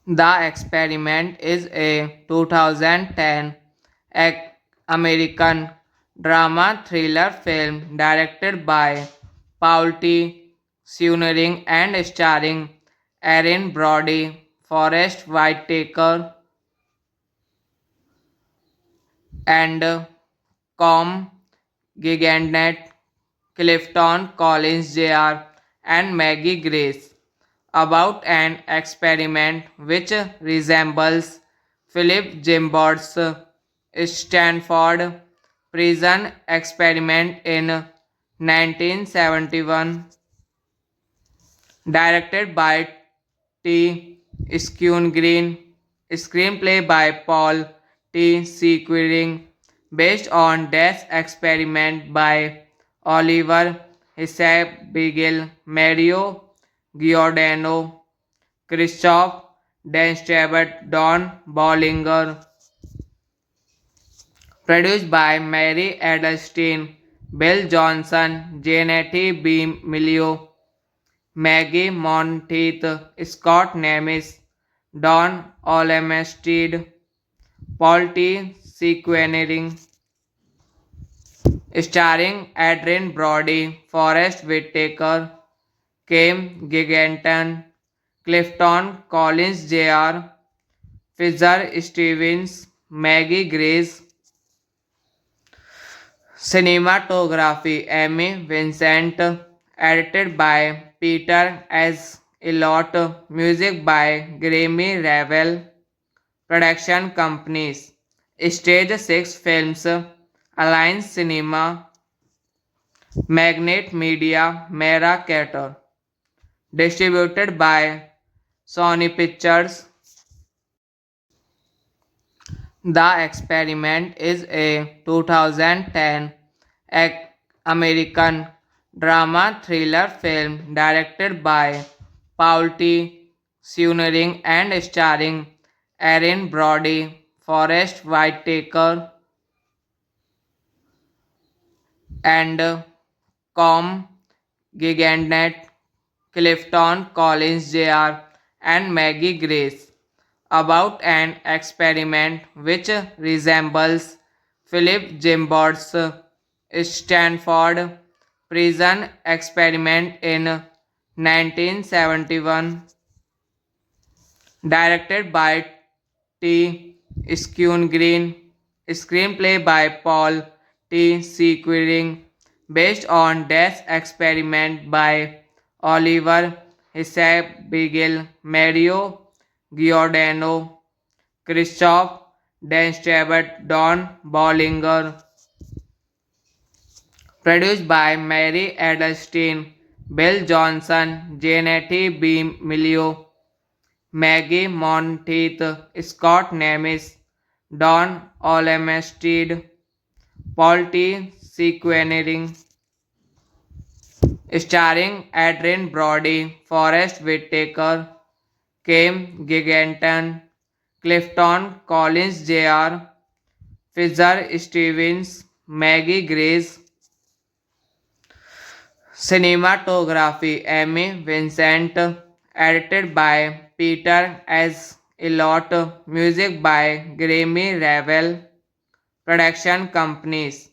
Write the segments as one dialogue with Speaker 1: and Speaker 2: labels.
Speaker 1: The Experiment is a 2010 American drama thriller film directed by Paul T. Schooling and starring Erin Brody, Forrest Whitaker, and Com Gigantnet, Clifton Collins Jr., and Maggie Grace, about an experiment which resembles Philip Gimbart's Stanford prison experiment in 1971, directed by T. Green, screenplay by Paul T. Sequiring, based on Death Experiment by Oliver Hisabigil, Mario Giordano, Christoph Denstebet, Don Bollinger, produced by Mary Edelstein, Bill Johnson, Janet B. Milio, Maggie Monteith, Scott Nemes, Don Olemesteed, Paul T. Sequenering, starring Adrian Brody, Forrest Whitaker, Kim Giganton, Clifton Collins Jr., Fisher Stevens, Maggie Grace, cinematography Amy Vincent, edited by Peter S. Elliott, music by Grammy Ravel, production companies, Stage 6 Films, Alliance Cinema, Magnet Media, Mera Carter, distributed by Sony Pictures. The Experiment is a 2010 American drama thriller film directed by Paul T. Schooling and starring Erin Brody, Forrest Whitaker, and Com Gigantnet, Clifton Collins Jr., and Maggie Grace, about an experiment which resembles Philip Gimbart's Stanford prison experiment in 1971, directed by T. Green, screenplay by Paul T. Sequiring, based on Death Experiment by Oliver Hisabigil, Mario Giordano, Christoph Denstebet, Don Bollinger, produced by Mary Edelstein, Bill Johnson, Janet B. Milio, Maggie Monteith, Scott Nemes, Don Olemesteed, Paul T. Sequenering, starring Adrien Brody, Forrest Whitaker, Kim Giganton, Clifton Collins Jr., Fisher Stevens, Maggie Grace. Cinematography Amy Vincent, edited by Peter S. Elliott, music by Grammy Ravel, production companies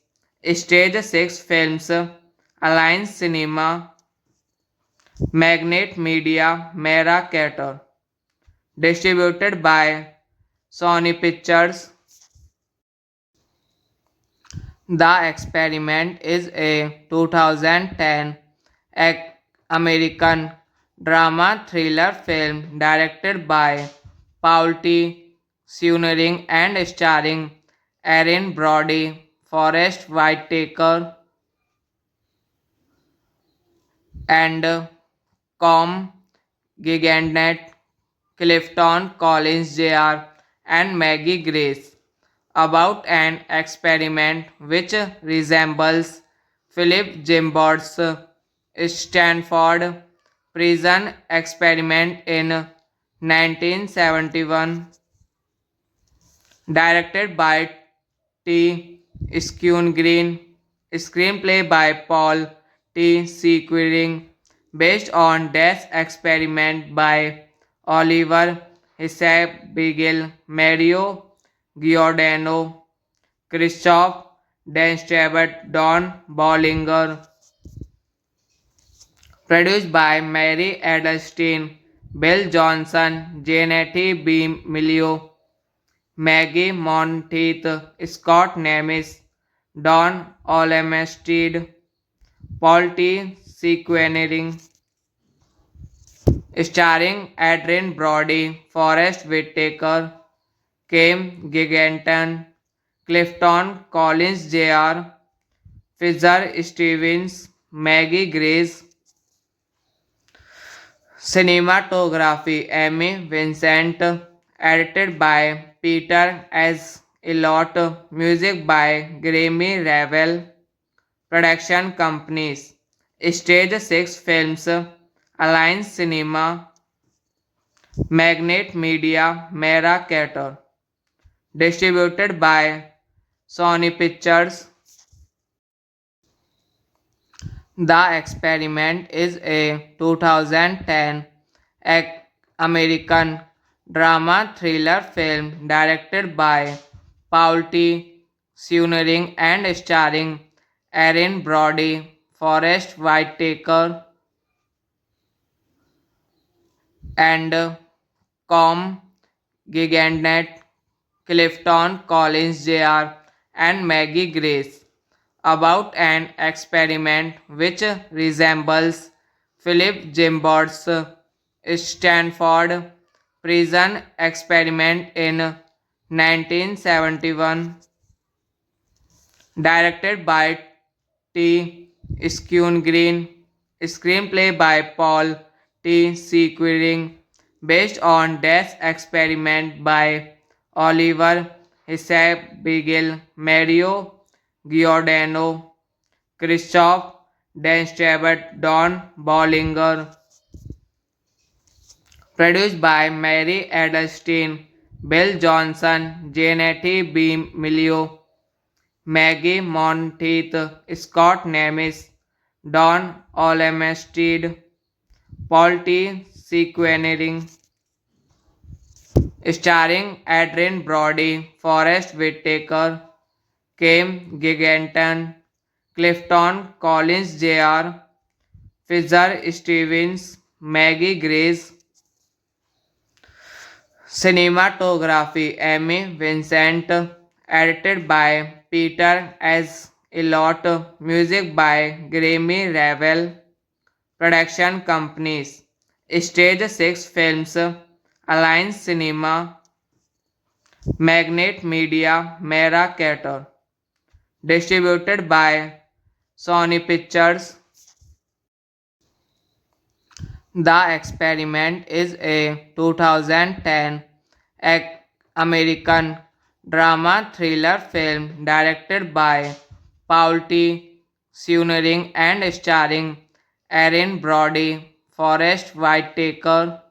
Speaker 1: Stage 6 Films, Alliance Cinema, Magnet Media, Mera Carter, distributed by Sony Pictures. The Experiment is a 2010 American drama thriller film directed by Paul T. Seunering and starring Erin Brody, Forrest Whitaker, and Com Gigandet, Clifton Collins Jr., and Maggie Grace, about an experiment which resembles Philip Gimbard's Stanford prison experiment in 1971, directed by T. Green, screenplay by Paul T. Sequering, based on Death Experiment by Oliver Hisab Beagle, Mario Giordano, Christoph Denstebert, Don Bollinger, produced by Mary Edelstein, Bill Johnson, Janet B. Milio, Maggie Monteith, Scott Nemes, Don Olemestead, Paul T. Sequenering, starring Adrien Brody, Forrest Whitaker, Kim Giganton, Clifton Collins Jr., Fisher Stevens, Maggie Grace. Cinematography Amy Vincent, edited by Peter S. Elliott, music by Grammy Ravel, production companies Stage 6 Films, Alliance Cinema, Magnet Media, Mera Carter, distributed by Sony Pictures. The Experiment is a 2010 American drama thriller film directed by Paul T. Seunering and starring Erin Brody, Forrest Whitaker, and Com Gigandet, Clifton Collins Jr., and Maggie Grace, about an experiment which resembles Philip Gimbard's Stanford prison experiment in 1971, directed by T. Green, screenplay by Paul T. Sequering, based on Death Experiment by Oliver Hisab Beagle, Mario Giordano, Christoph Denstebert, Don Bollinger, produced by Mary Edelstein, Bill Johnson, Janet B. Milio, Maggie Monteith, Scott Nemes, Don Olemestead, Paul T. Sequenering, starring Adrien Brody, Forrest Whitaker, Kim Giganton, Clifton Collins Jr., Fisher Stevens, Maggie Grace. Cinematography Amy Vincent, edited by Peter S. Elliott, music by Grammy Ravel, production companies Stage 6 Films, Alliance Cinema, Magnet Media, Mera Carter, distributed by Sony Pictures. The Experiment is a 2010 American drama thriller film directed by Paul T. Sunering and starring Erin Brody, Forrest Whitaker,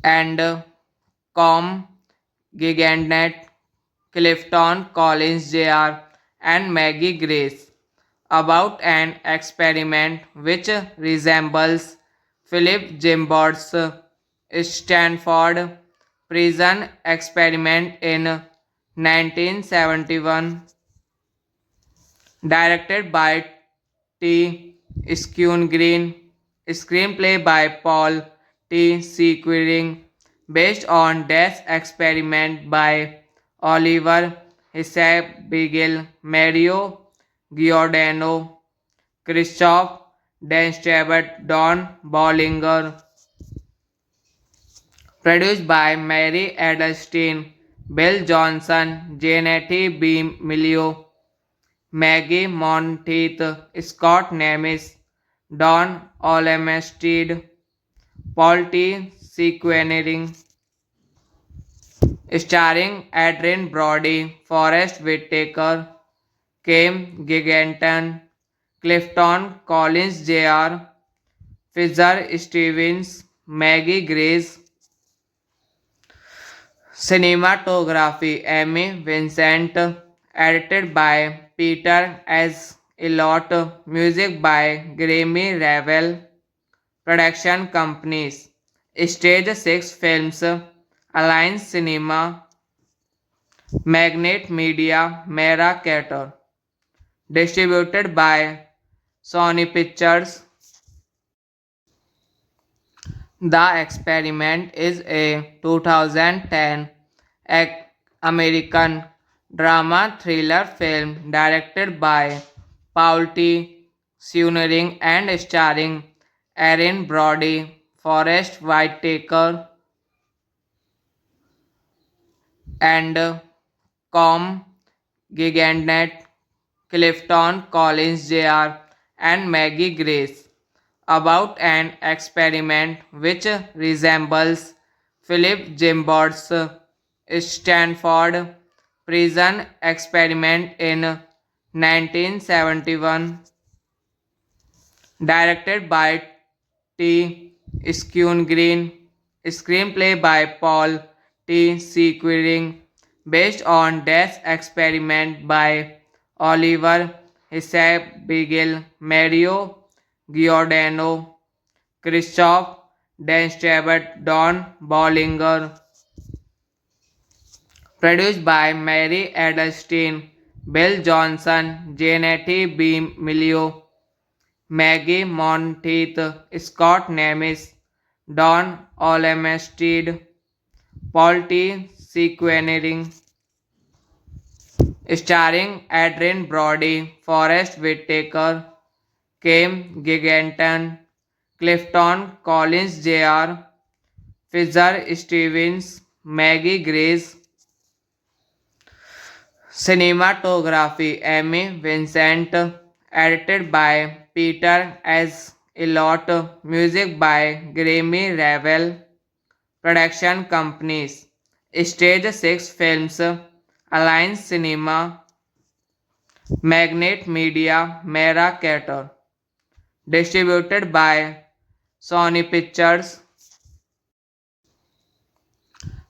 Speaker 1: and Com Gigantnet, Clifton Collins Jr., and Maggie Grace, about an experiment which resembles Philip Gimbard's Stanford prison experiment in 1971, directed by T. Green, screenplay by Paul T. Sequiring, based on Death Experiment by Oliver Hisab Mario Giordano, Christoph Denstebet, Don Bollinger, produced by Mary Edelstein, Bill Johnson, Janet B. Milio, Maggie Monteith, Scott Nemes, Don Olemesteed, Paul T. Sequenering, starring Adrian Brody, Forrest Whitaker, Kim Giganton, Clifton Collins Jr., Fisher Stevens, Maggie Grace, cinematography Amy Vincent, edited by Peter S. Elliott, music by Grammy Ravel, production companies, Stage 6 Films, Alliance Cinema, Magnet Media, Mera Carter, distributed by Sony Pictures. The Experiment is a 2010 American drama thriller film directed by Paul T. Sunering and starring Erin Brody, Forrest Whitaker, and Com Gigantnet, Clifton Collins Jr., and Maggie Grace, about an experiment which resembles Philip Gimbard's Stanford prison experiment in 1971, directed by T. Green, screenplay by Paul T. Sequiring, based on Death Experiment by Oliver Hisab Mario Giordano, Christoph Denstebet, Don Bollinger, produced by Mary Edelstein, Bill Johnson, Janet B. Milio, Maggie Monteith, Scott Nemes, Don Olemesteed, Paul T. Sequenering, starring Adrian Brody, Forrest Whitaker, Kim Giganton, Clifton Collins Jr., Fisher Stevens, Maggie Grace, cinematography Amy Vincent, edited by Peter S. Elliott, music by Grammy Ravel, production companies, Stage 6 Films, Alliance Cinema, Magnet Media, Mera Carter, distributed by Sony Pictures.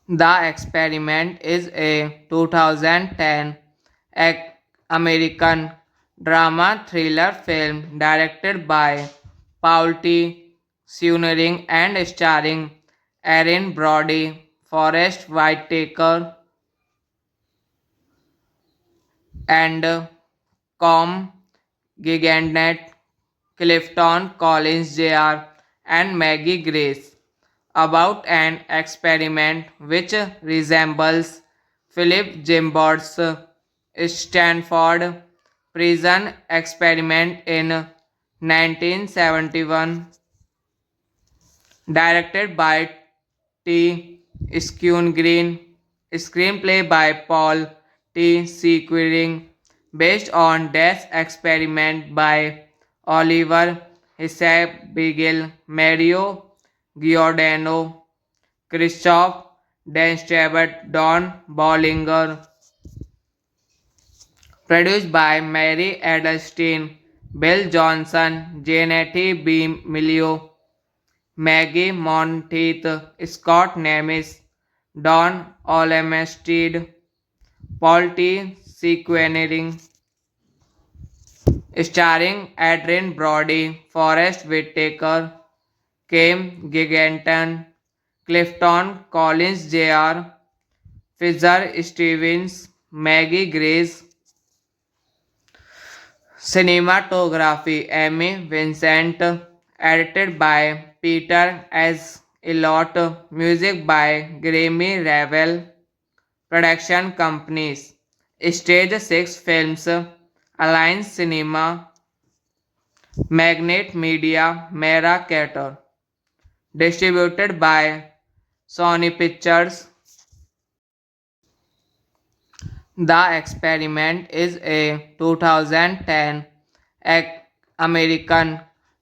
Speaker 1: The Experiment is a 2010 American drama thriller film directed by Paul T. Sunering and starring Erin Brody, Forrest Whitaker, and Com Gigantnet, Clifton Collins Jr., and Maggie Grace, about an experiment which resembles Philip Gimbard's Stanford prison experiment in 1971, directed by T. Green, screenplay by Paul T. Sequiring, based on Death Experiment by Oliver Hisab Mario Giordano, Christoph Denstebet, Don Bollinger, Produced by Mary Edelstein, Bill Johnson, Janet B. Milio, Maggie Monteith, Scott Nemes, Don Olemesteed, Paul T. Sequenering, starring Adrian Brody, Forrest Whitaker, Kim Giganton, Clifton Collins Jr., Fisher Stevens, Maggie Grace. Cinematography Amy Vincent, edited by Peter S. Elliott, music by Grammy Ravel, production companies Stage 6 Films, Alliance Cinema, Magnet Media, Mera Carter, distributed by Sony Pictures. The Experiment is a 2010 American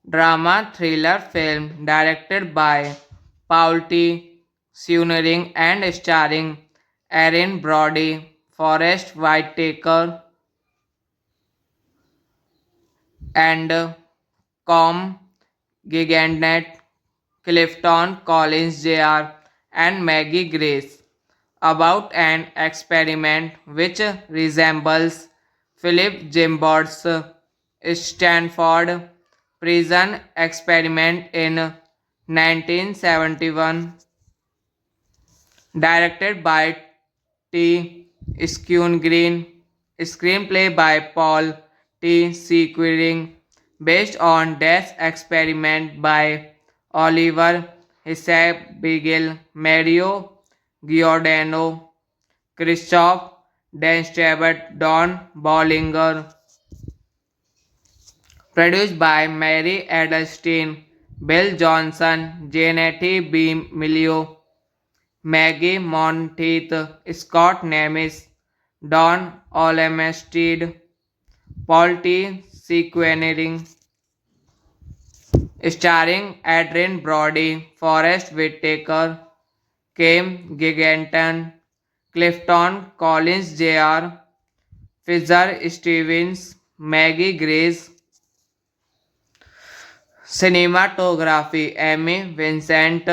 Speaker 1: drama thriller film directed by Paul T. Seunering and starring Erin Brody, Forrest Whitaker, and Com Gigandet, Clifton Collins Jr., and Maggie Grace, about an experiment which resembles Philip Gimbard's Stanford prison experiment in 1971, directed by T. Green, screenplay by Paul T. Sequering, based on this experiment by Oliver Hisab Beagle, Mario Giordano, Christoph Denstebert, Don Bollinger. Produced by Mary Edelstein, Bill Johnson, Janet B. Milio, Maggie Monteith, Scott Nemes, Don Olemesteed, Paul T. Sequenering, starring Adrian Brody, Forrest Whitaker, Kim Giganton, Clifton Collins Jr., Fisher Stevens, Maggie Grace. Cinematography Amy Vincent,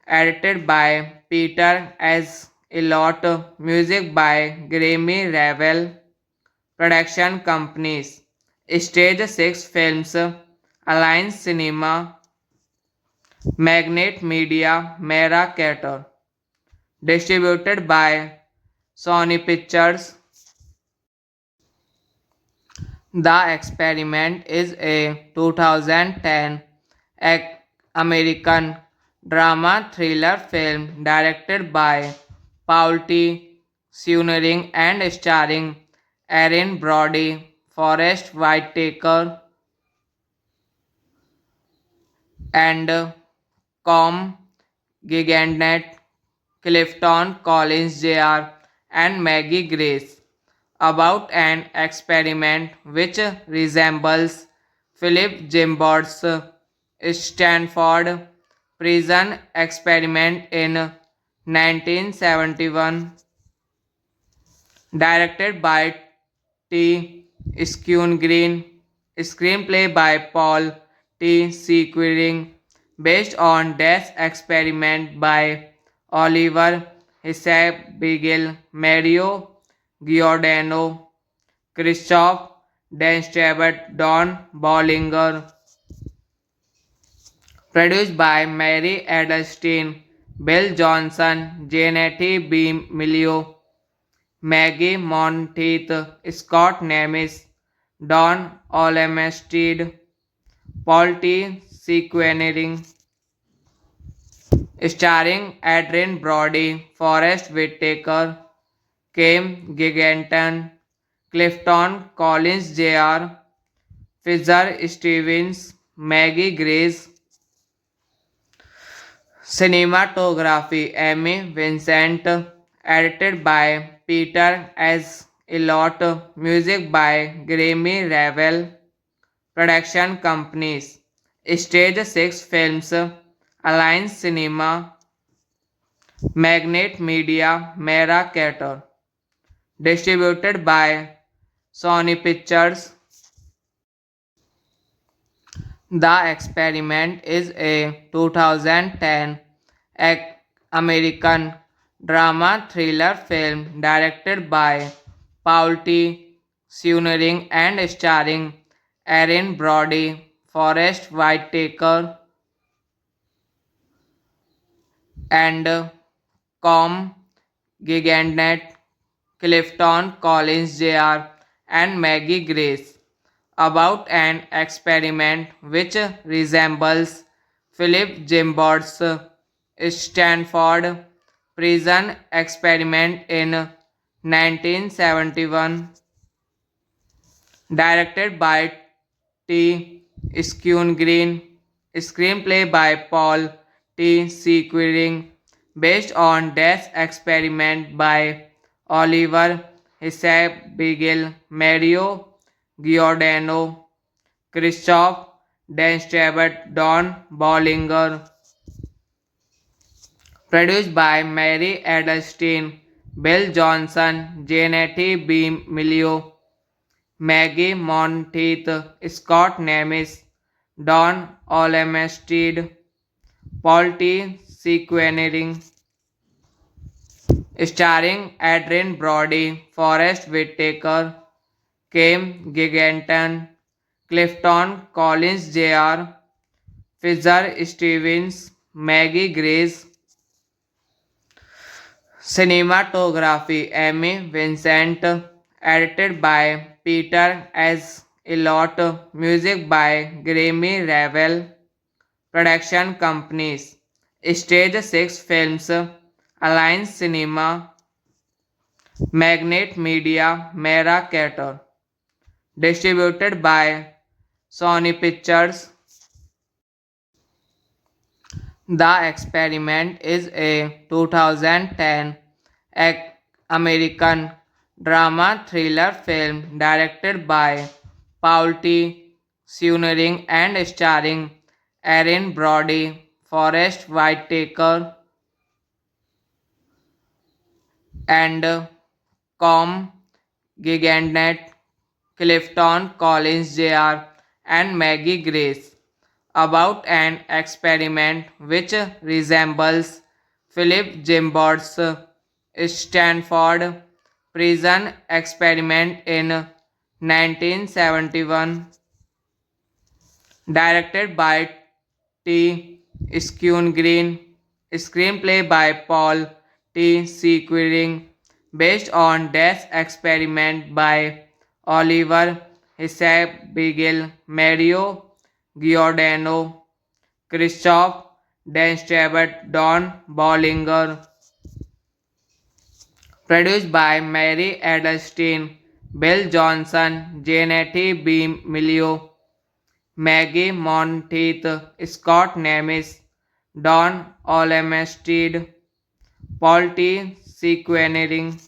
Speaker 1: edited by Peter S. Elliott, music by Grammy Ravel, production companies Stage 6 Films, Alliance Cinema, Magnet Media, Mera Carter, distributed by Sony Pictures. The Experiment is a 2010 American drama thriller film directed by Paul T. Seunering and starring Erin Brody, Forrest Whitaker, and Com Gigandet, Clifton Collins Jr., and Maggie Grace, about an experiment which resembles Philip Gimbard's Stanford prison experiment in 1971, directed by T. Green, screenplay by Paul T. Sequering, based on this experiment by Oliver Hisab Beagle, Mario Giordano, Christoph Denstebert, Don Bollinger. Produced by Mary Edelstein, Bill Johnson, Janet B. Milio, Maggie Monteith, Scott Nemes, Don Olemesteed, Paul T. Sequenering, starring Adrian Brody, Forrest Whitaker, Kim Giganton, Clifton Collins Jr., Fisher Stevens, Maggie Grace. Cinematography Amy Vincent, edited by Peter S. Elliott, music by Grammy Ravel, production companies Stage 6 Films, Alliance Cinema, Magnet Media, Mera Carter, distributed by Sony Pictures. The Experiment is a 2010 ac- American drama thriller film directed by Paul T. Schooling and starring Erin Brody, Forrest Whitaker, and Com Gigantnet, Clifton Collins Jr., and Maggie Grace, about an experiment which resembles Philip Gimbot's Stanford prison experiment in 1971, directed by T. Green, screenplay by Paul T. Sequiring, based on Death Experiment by Oliver Hisab Mario Giordano, Christoph Denstrebet, Don Bollinger, produced by Mary Edelstein, Bill Johnson, Janet B. Milio, Maggie Monteith, Scott Nemes, Don Olemesteed, Paul T. Sequenering, starring Adrian Brody, Forrest Whitaker, Kim Giganton, Clifton Collins Jr., Fisher Stevens, Maggie Grace, cinematography Amy Vincent, edited by Peter S. Elliott, music by Grammy Ravel, production companies, Stage 6 Films, Alliance Cinema, Magnet Media, Mera Carter, distributed by Sony Pictures. The Experiment is a 2010 American drama thriller film directed by Paul T. Schooling and starring Erin Brody, Forrest Whitaker, and Com Gigantnet, Clifton Collins Jr., and Maggie Grace, about an experiment which resembles Philip Gimbot's Stanford prison experiment in 1971, directed by T. Green, screenplay by Paul T. Sequiring, based on Death Experiment by Oliver Hisab Mario Giordano, Christoph Denstrebet, Don Bollinger, produced by Mary Edelstein, Bill Johnson, Janet B. Milio, Maggie Monteith, Scott Nemes, Don Olemesteed, Paul T. Sequenering,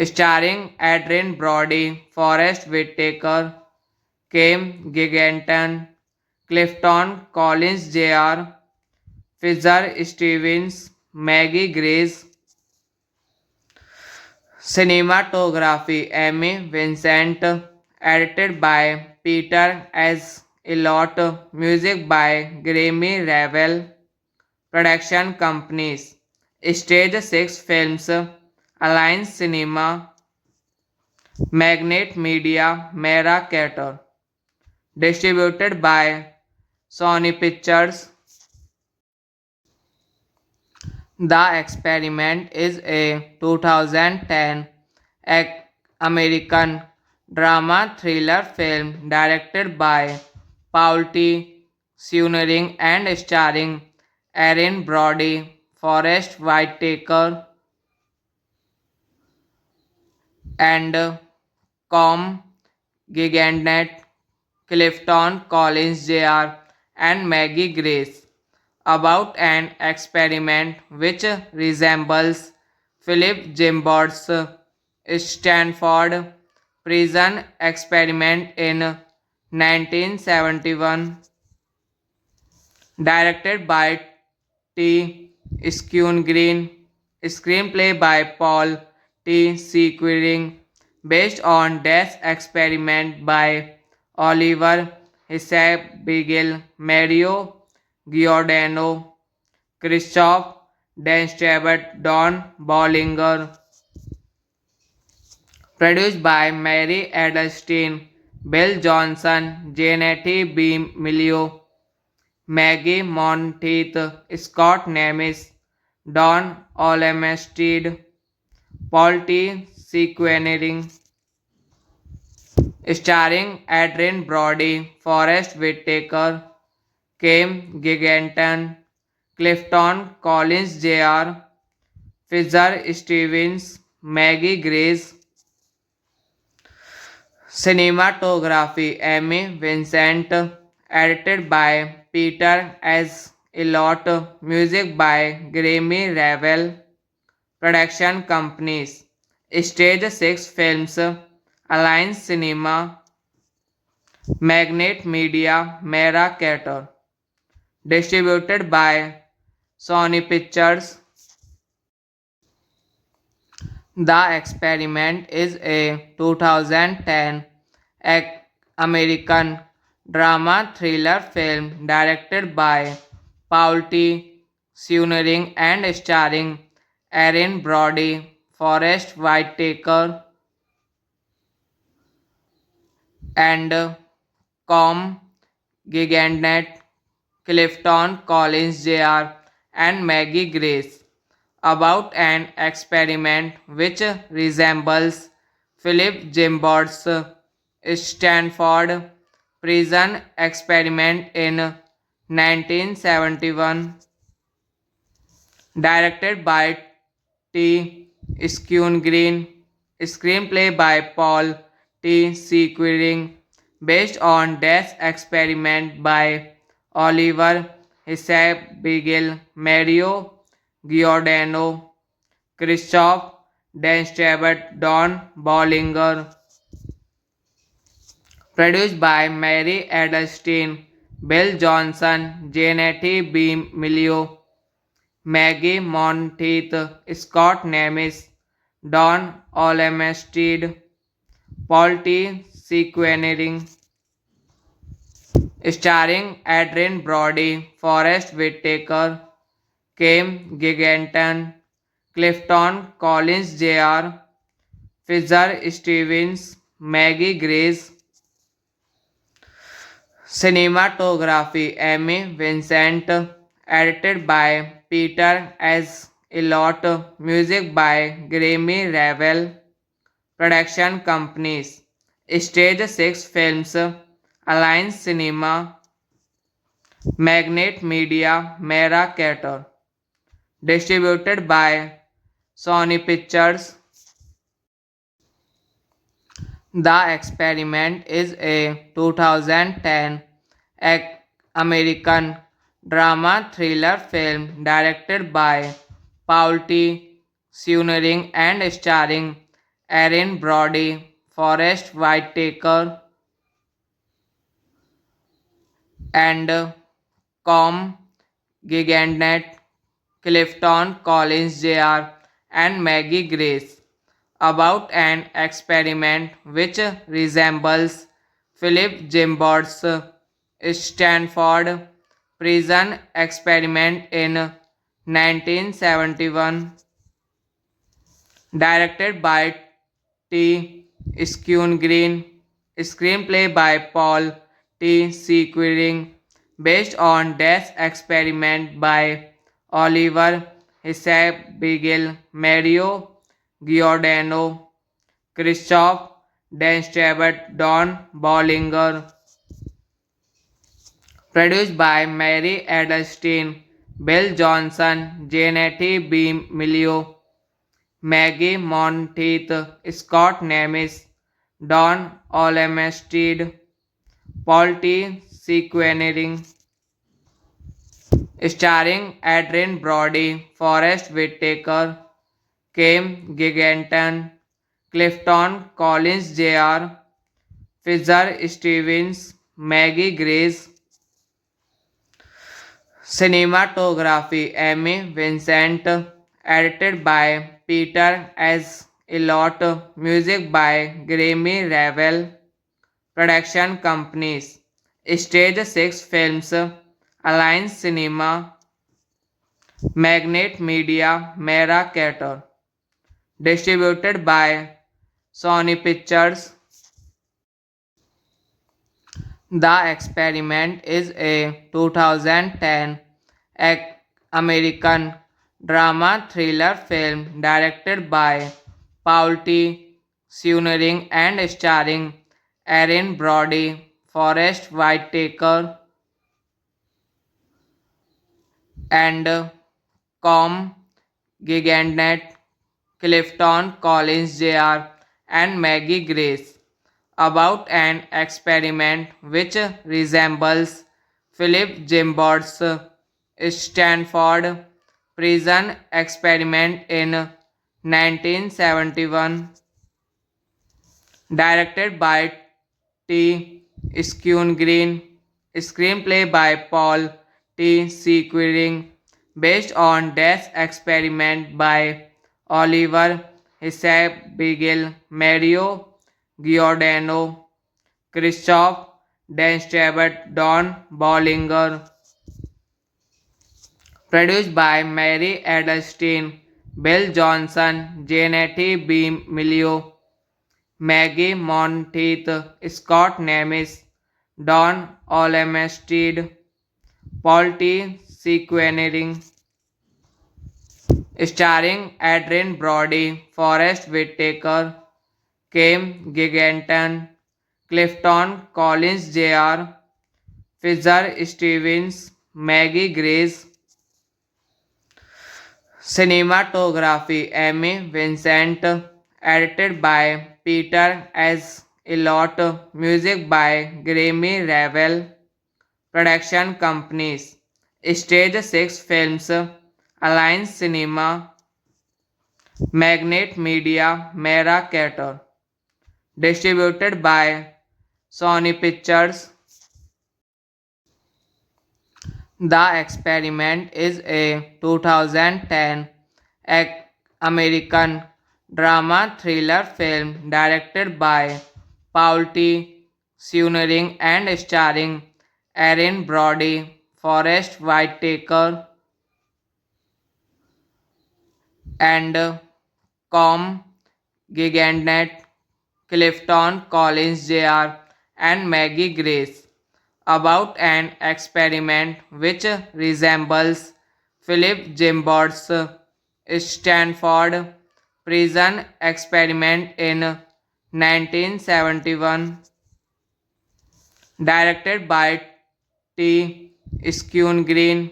Speaker 1: starring Adrian Brody, Forrest Whitaker, Kim Giganton, Clifton Collins Jr., Fisher Stevens, Maggie Grace, cinematography Amy Vincent, edited by Peter S. Elliott, music by Grammy Ravel, production companies, Stage 6 Films, Alliance Cinema, Magnet Media, Mera Carter, distributed by Sony Pictures. The Experiment is a 2010 American drama thriller film directed by Paul T. Schooling and starring Erin Brody, Forrest Whitaker, and Com Gigantnet, Clifton Collins Jr., and Maggie Grace, about an experiment which resembles Philip Gimbot's Stanford prison experiment in 1971, directed by T. Green, screenplay by Paul T. Sequiring, based on death experiment by Oliver Hisab-Beagle, Mario Giordano, Christoph Denstrebert, Don Bollinger. Produced by Mary Edelstein, Bill Johnson, Janet B. Milio, Maggie Monteith, Scott Nemes, Don Olemesteed, Paul T. Sequenering, starring Adrian Brody, Forrest Whitaker, Kim Giganton, Clifton Collins Jr., Fisher Stevens, Maggie Grace. Cinematography Amy Vincent, edited by Peter S. Elliott, music by Grammy Ravel, production companies Stage 6 Films, Alliance Cinema, Magnet Media, Mera Carter, distributed by Sony Pictures. The Experiment is a 2010 American drama thriller film directed by Paul T. Seunering and starring Erin Brody, Forrest Whitaker, and Com Gigandet, Clifton Collins Jr., and Maggie Grace, about an experiment which resembles Philip Gimbart's Stanford prison experiment in 1971, directed by T. Green, screenplay by Paul T. Sequering, based on death experiment by Oliver Hisab-Beagle, Mario Giordano, Christoph Denstrebert, Don Bollinger. Produced by Mary Edelstein, Bill Johnson, Janet B. Milio, Maggie Monteith, Scott Nemes, Don Olemesteed, Paul T. Sequenering, starring Adrian Brody, Forrest Whitaker, Kim Giganton, Clifton Collins Jr., Fisher Stevens, Maggie Grace. Cinematography Amy Vincent, edited by Peter S. Elliott, music by Grammy Ravel, production companies Stage 6 Films, Alliance Cinema, Magnet Media, Mera Carter, distributed by Sony Pictures. The Experiment is a 2010 American drama thriller film directed by Paul T. Seunering and starring Erin Brody, Forrest Whitaker, and Com Gigandet, Clifton Collins Jr., and Maggie Grace, about an experiment which resembles Philip Gimbart's Stanford prison experiment in 1971, directed by T. Green, screenplay by Paul T. Sequering, based on death experiment by Oliver Hisab-Beagle, Mario Giordano, Christoph Denstrebert, Don Bollinger. Produced by Mary Edelstein, Bill Johnson, Janet B. Milio, Maggie Monteith, Scott Nemes, Don Olemesteed, Paul T. Sequenering, starring Adrian Brody, Forrest Whitaker, Kim Giganton, Clifton Collins Jr., Fisher Stevens, Maggie Grace. Cinematography Amy Vincent, edited by Peter S. Elliott, music by Grammy Ravel, production companies, Stage 6 Films, Alliance Cinema, Magnet Media, Mera Carter, distributed by Sony Pictures. The Experiment is a 2010 American drama thriller film directed by Paul T. Schooling and starring Erin Brody, Forrest Whitaker, and Com Gigantnet, Clifton Collins Jr., and Maggie Grace, about an experiment which resembles Philip Gimbard's Stanford prison experiment in 1971, directed by T. Green, screenplay by Paul T. Sequiring, based on this experiment by Oliver Hisab Beagle, Mario Giordano, Christoph Denstrebet, Don Bollinger, produced by Mary Edelstein, Bill Johnson, Janet B. Milio, Maggie Monteith, Scott Nemes, Don Olemesteed, Paul T. Sequenering, starring Adrian Brody, Forrest Whitaker, Kim Giganton, Clifton Collins Jr., Fisher Stevens, Maggie Grace, cinematography Amy Vincent, edited by Peter S. Elliott, music by Grammy Ravel, production companies, Stage 6 Films, Alliance Cinema, Magnet Media, Mera Carter, distributed by Sony Pictures. The Experiment is a 2010 American drama thriller film directed by Paul T. Schooling and starring Erin Brody, Forrest Whitaker, and Gigantnet, Clifton Collins Jr., and Maggie Grace, about an experiment which resembles Philip Gimbard's Stanford prison experiment in 1971, directed by T. Green,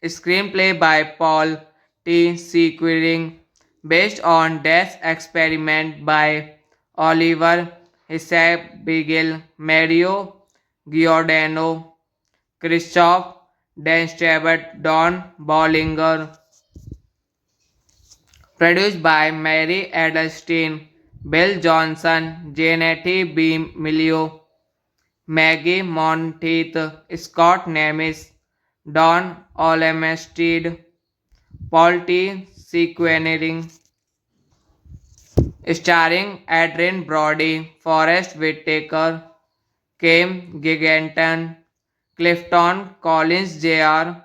Speaker 1: screenplay by Paul T. Sequiring, based on this experiment by Oliver Hisab Beagle, Mario Giordano, Christoph Denstrebet, Don Bollinger, produced by Mary Edelstein, Bill Johnson, Janet B. Milio, Maggie Monteith, Scott Nemes, Don Olemesteed, Paul T. Sequenering, starring Adrian Brody, Forrest Whitaker, Kim Giganton, Clifton Collins Jr.,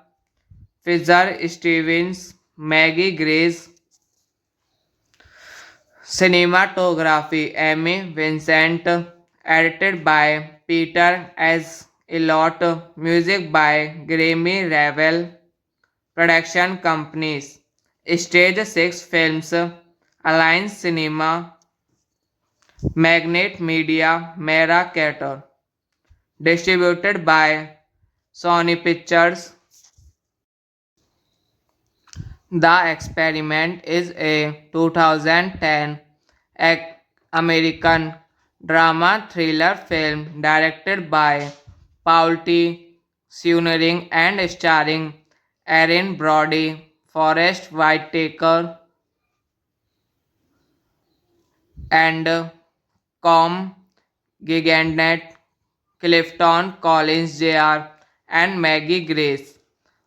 Speaker 1: Fisher Stevens, Maggie Grace, cinematography Amy Vincent, edited by Peter S. Elliott, music by Grammy Ravel, production companies, Stage 6 Films, Alliance Cinema, Magnet Media, Mera Carter, distributed by Sony Pictures. The Experiment is a 2010 American drama thriller film directed by Paul T. Schooling and starring Erin Brody, Forrest Whitaker, and Gigantnet, Clifton Collins Jr., and Maggie Grace,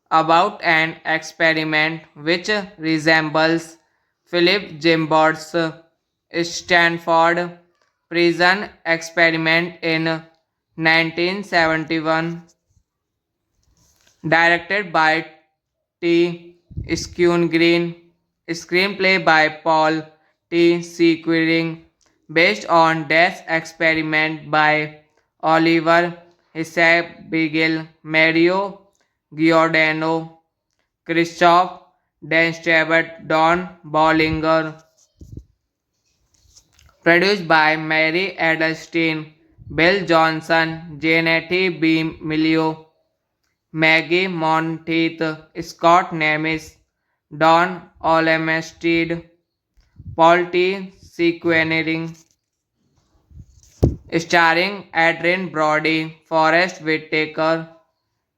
Speaker 1: about an experiment which resembles Philip Gimbard's Stanford Prison Experiment in 1971, directed by T. Skune Green, screenplay by Paul T. Sequiring, based on Death Experiment by Oliver Hisab Beagle, Mario Giordano, Christoph Denstebert, Don Bollinger, produced by Mary Edelstein, Bill Johnson, Janet B. Milio, Maggie Monteith, Scott Nemes, Don Olemesteed, Paul T. Sequenering, starring Adrian Brody, Forrest Whitaker,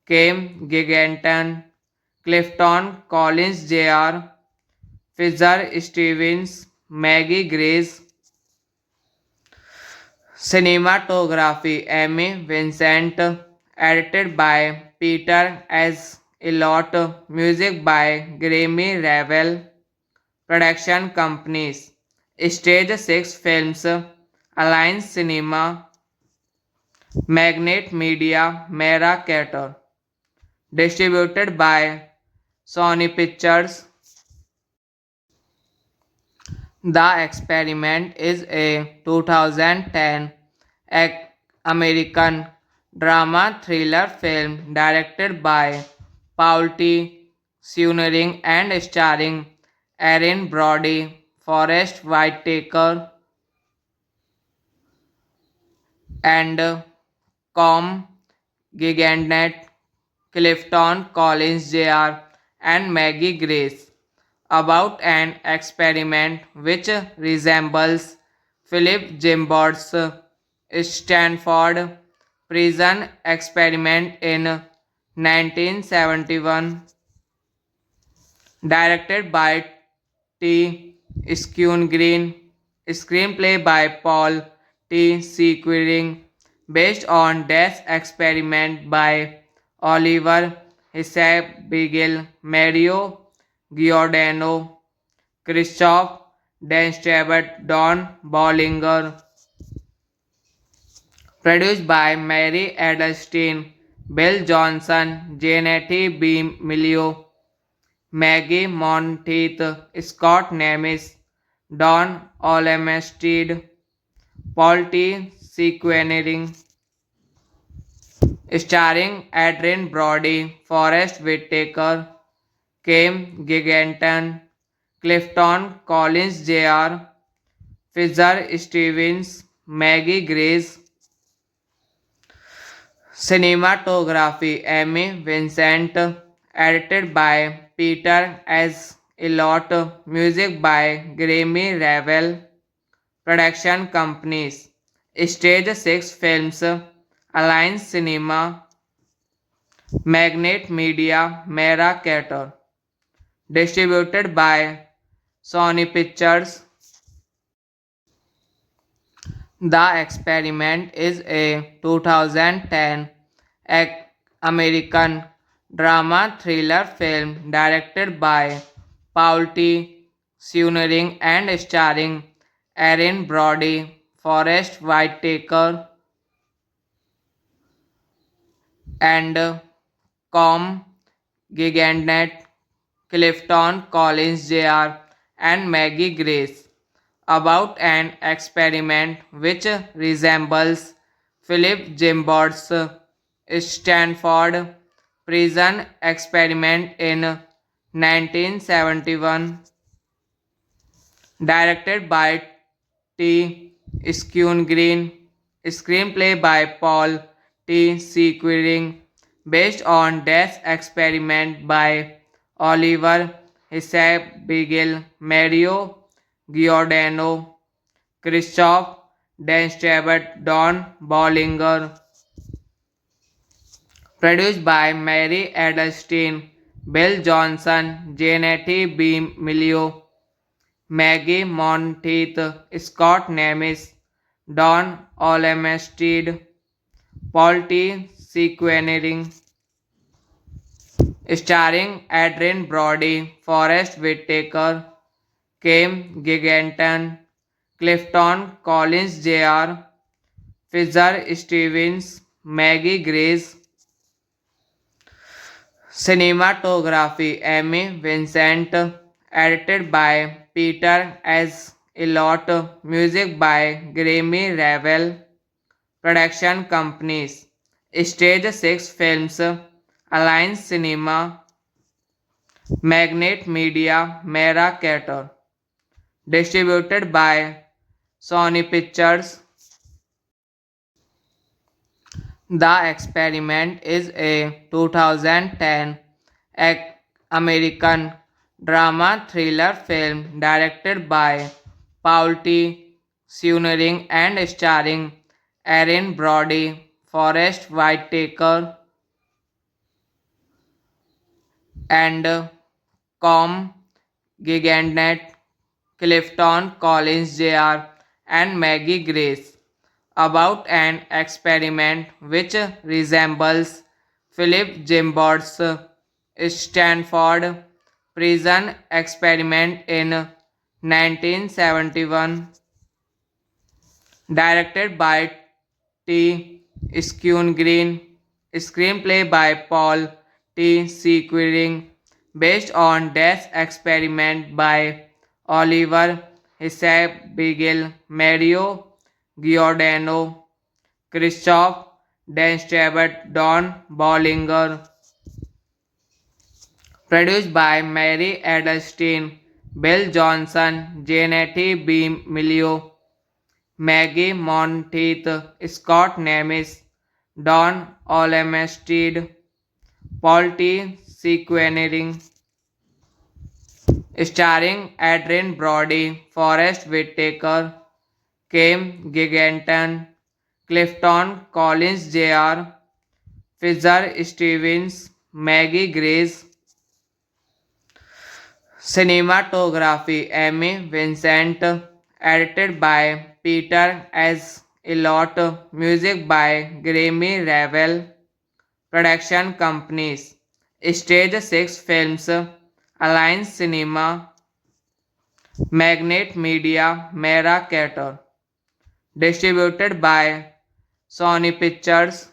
Speaker 1: Kim Giganton, Clifton Collins Jr., Fisher Stevens, Maggie Grace, cinematography Amy Vincent, edited by Peter S. Elliott, music by Grammy Ravel, production companies, Stage 6 Films, Alliance Cinema, Magnet Media, Mera Carter, distributed by Sony Pictures. The Experiment is a 2010 American drama thriller film directed by Paul T. Seunering and starring Erin Brody, Forrest Whitaker, and Com Gigandet, Clifton Collins Jr., and Maggie Grace, about an experiment which resembles Philip Gimbard's Stanford Prison Experiment in 1971, directed by T. Skune Green, screenplay by Paul T. Sequiring, based on Death Experiment by Oliver Hisab Beagle, Mario Giordano, Christoph Denstebert, Don Bollinger, produced by Mary Edelstein, Bill Johnson, Janet B. Milio, Maggie Monteith, Scott Nemes, Don Olemesteed, Paul T. Sequenering, starring Adrian Brody, Forrest Whitaker, Kim Giganton, Clifton Collins Jr., Fisher Stevens, Maggie Grace, cinematography Amy Vincent, edited by Peter S. Elliott, music by Grammy Ravel, production companies, Stage 6 Films, Alliance Cinema, Magnet Media, Mera Carter, distributed by Sony Pictures. The Experiment is a 2010 American drama thriller film directed by Paul T. Seunering and starring Erin Brody, Forrest Whitaker, and Com Gigandet, Clifton Collins Jr., and Maggie Grace, about an experiment which resembles Philip Gimbard's Stanford Prison Experiment in 1971, directed by T. Skune Green, screenplay by Paul T. Sequiring, based on Death Experiment by Oliver Hisab Beagle, Mario Giordano, Christoph Denstebert, Don Bollinger, produced by Mary Edelstein, Bill Johnson, Janet B. Milio, Maggie Monteith, Scott Nemes, Don Olemesteed, Paul T. Sequenering, starring Adrian Brody, Forrest Whitaker, Kim Giganton, Clifton Collins Jr., Fisher Stevens, Maggie Grace. Cinematography Amy Vincent, edited by Peter S. Elliott, music by Grammy Ravel, production companies Stage 6 Films, Alliance Cinema, Magnet Media, Mera Carter, distributed by Sony Pictures. The Experiment is a 2010 American drama thriller film directed by Paul T. Schooling and starring Erin Brody, Forrest Whitaker, and Com Gigantnet, Clifton Collins Jr., and Maggie Grace, about an experiment which resembles Philip Gimbot's Stanford prison experiment in 1971, directed by T. Green, screenplay by Paul T. Sequiring, based on this experiment by Oliver Hisab Beagle, Mario Giordano, Christoph Denstrebet, Don Bollinger, produced by Mary Edelstein, Bill Johnson, Janet B. Milio, Maggie Monteith, Scott Nemes, Don Olemesteed, Paul T. Sequenering, starring Adrian Brody, Forrest Whitaker, Kim Giganton, Clifton Collins Jr., Fisher Stevens, Maggie Grace. Cinematography Amy Vincent, edited by Peter S. Elliott, music by Grammy Ravel, production companies Stage 6 Films, Alliance Cinema, Magnet Media, Mera Carter, distributed by Sony Pictures.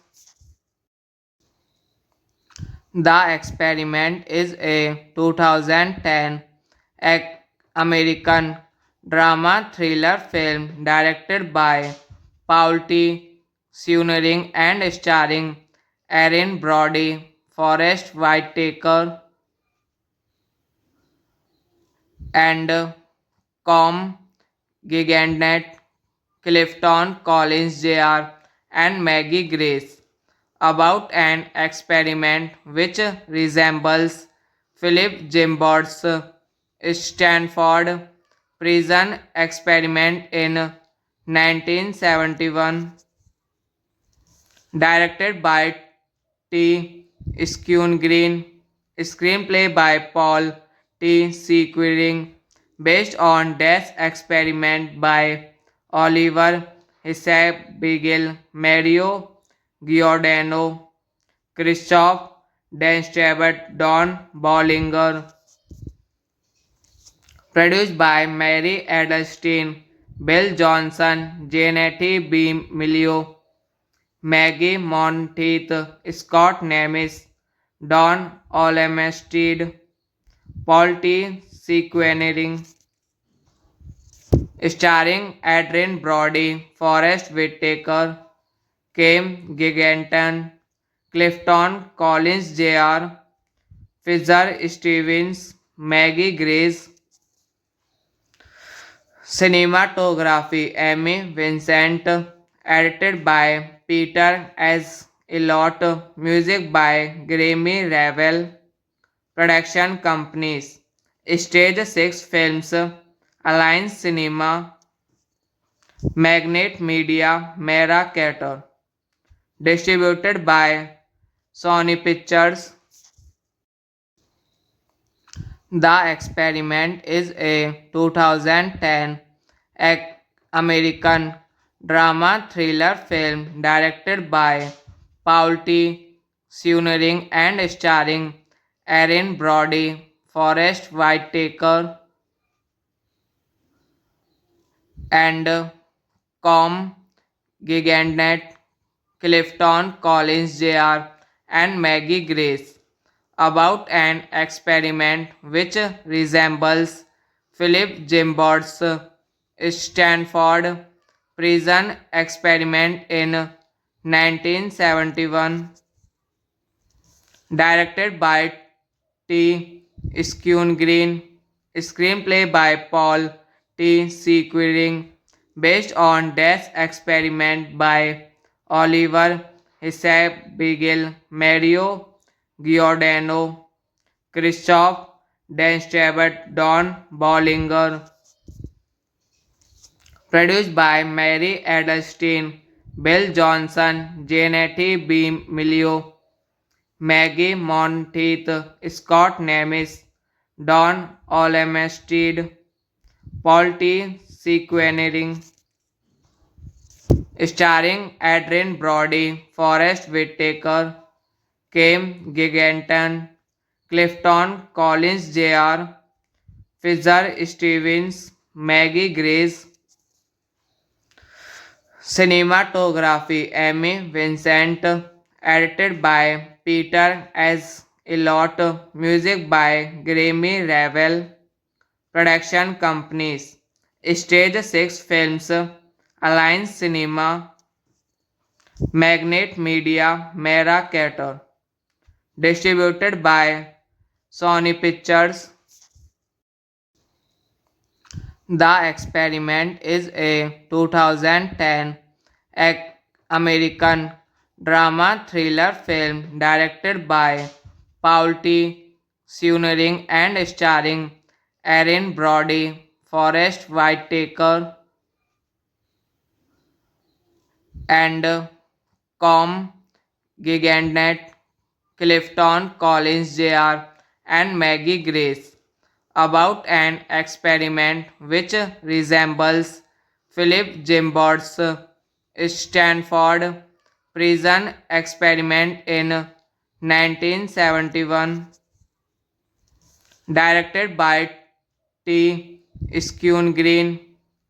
Speaker 1: The Experiment is a 2010 American drama thriller film directed by Paul T. Schooling and starring Erin Brody, Forrest Whitaker, and Com Gigantnet, Clifton Collins Jr., and Maggie Grace, about an experiment which resembles Philip Gimbot's Stanford prison experiment in 1971, directed by T. Green, screenplay by Paul T. Sequiring, based on this experiment by Oliver Hisab Beagle, Mario Giordano, Christoph Denstrebet, Don Bollinger, produced by Mary Edelstein, Bill Johnson, Janet B. Milio, Maggie Monteith, Scott Nemes, Don Olemesteed, Paul T. Sequenering, starring Adrian Brody, Forrest Whitaker, Kim Giganton, Clifton Collins Jr., Fisher Stevens, Maggie Grace. Cinematography Amy Vincent, edited by Peter S. Elliott, music by Grammy Ravel, production companies Stage 6 Films, Alliance Cinema, Magnet Media, Mera Carter, distributed by Sony Pictures. The Experiment is a 2010 American drama thriller film directed by Paul T. Schooling and starring Erin Brody, Forrest Whitaker, and Com Gigantnet, Clifton Collins Jr., and Maggie Grace, about an experiment which resembles Philip Gimbot's Stanford prison experiment in 1971, directed by T. Green, screenplay by Paul T. Sequiring, based on Death Experiment by Oliver Hisab-Beagle, Mario Giordano, Christoph Denstebet, Don Bollinger, produced by Mary Edelstein, Bill Johnson, Janet B. Milio, Maggie Monteith, Scott Nemes, Don Olemestead, Paul T. Sequenering, starring Adrian Brody, Forrest Whitaker, Kim Giganton, Clifton Collins Jr., Fisher Stevens, Maggie Grace, cinematography Amy Vincent, edited by Peter S. Elliott, music by Grammy Ravel, production companies, Stage 6 Films, Alliance Cinema, Magnet Media, Mera Carter, distributed by Sony Pictures. The Experiment is a 2010 American drama thriller film directed by Paul T. Seunering and starring Erin Brody, Forrest Whitaker, and Com Gigantnet, Clifton Collins Jr., and Maggie Grace, about an experiment which resembles Philip Gimbot's Stanford prison experiment in 1971, directed by T. Green,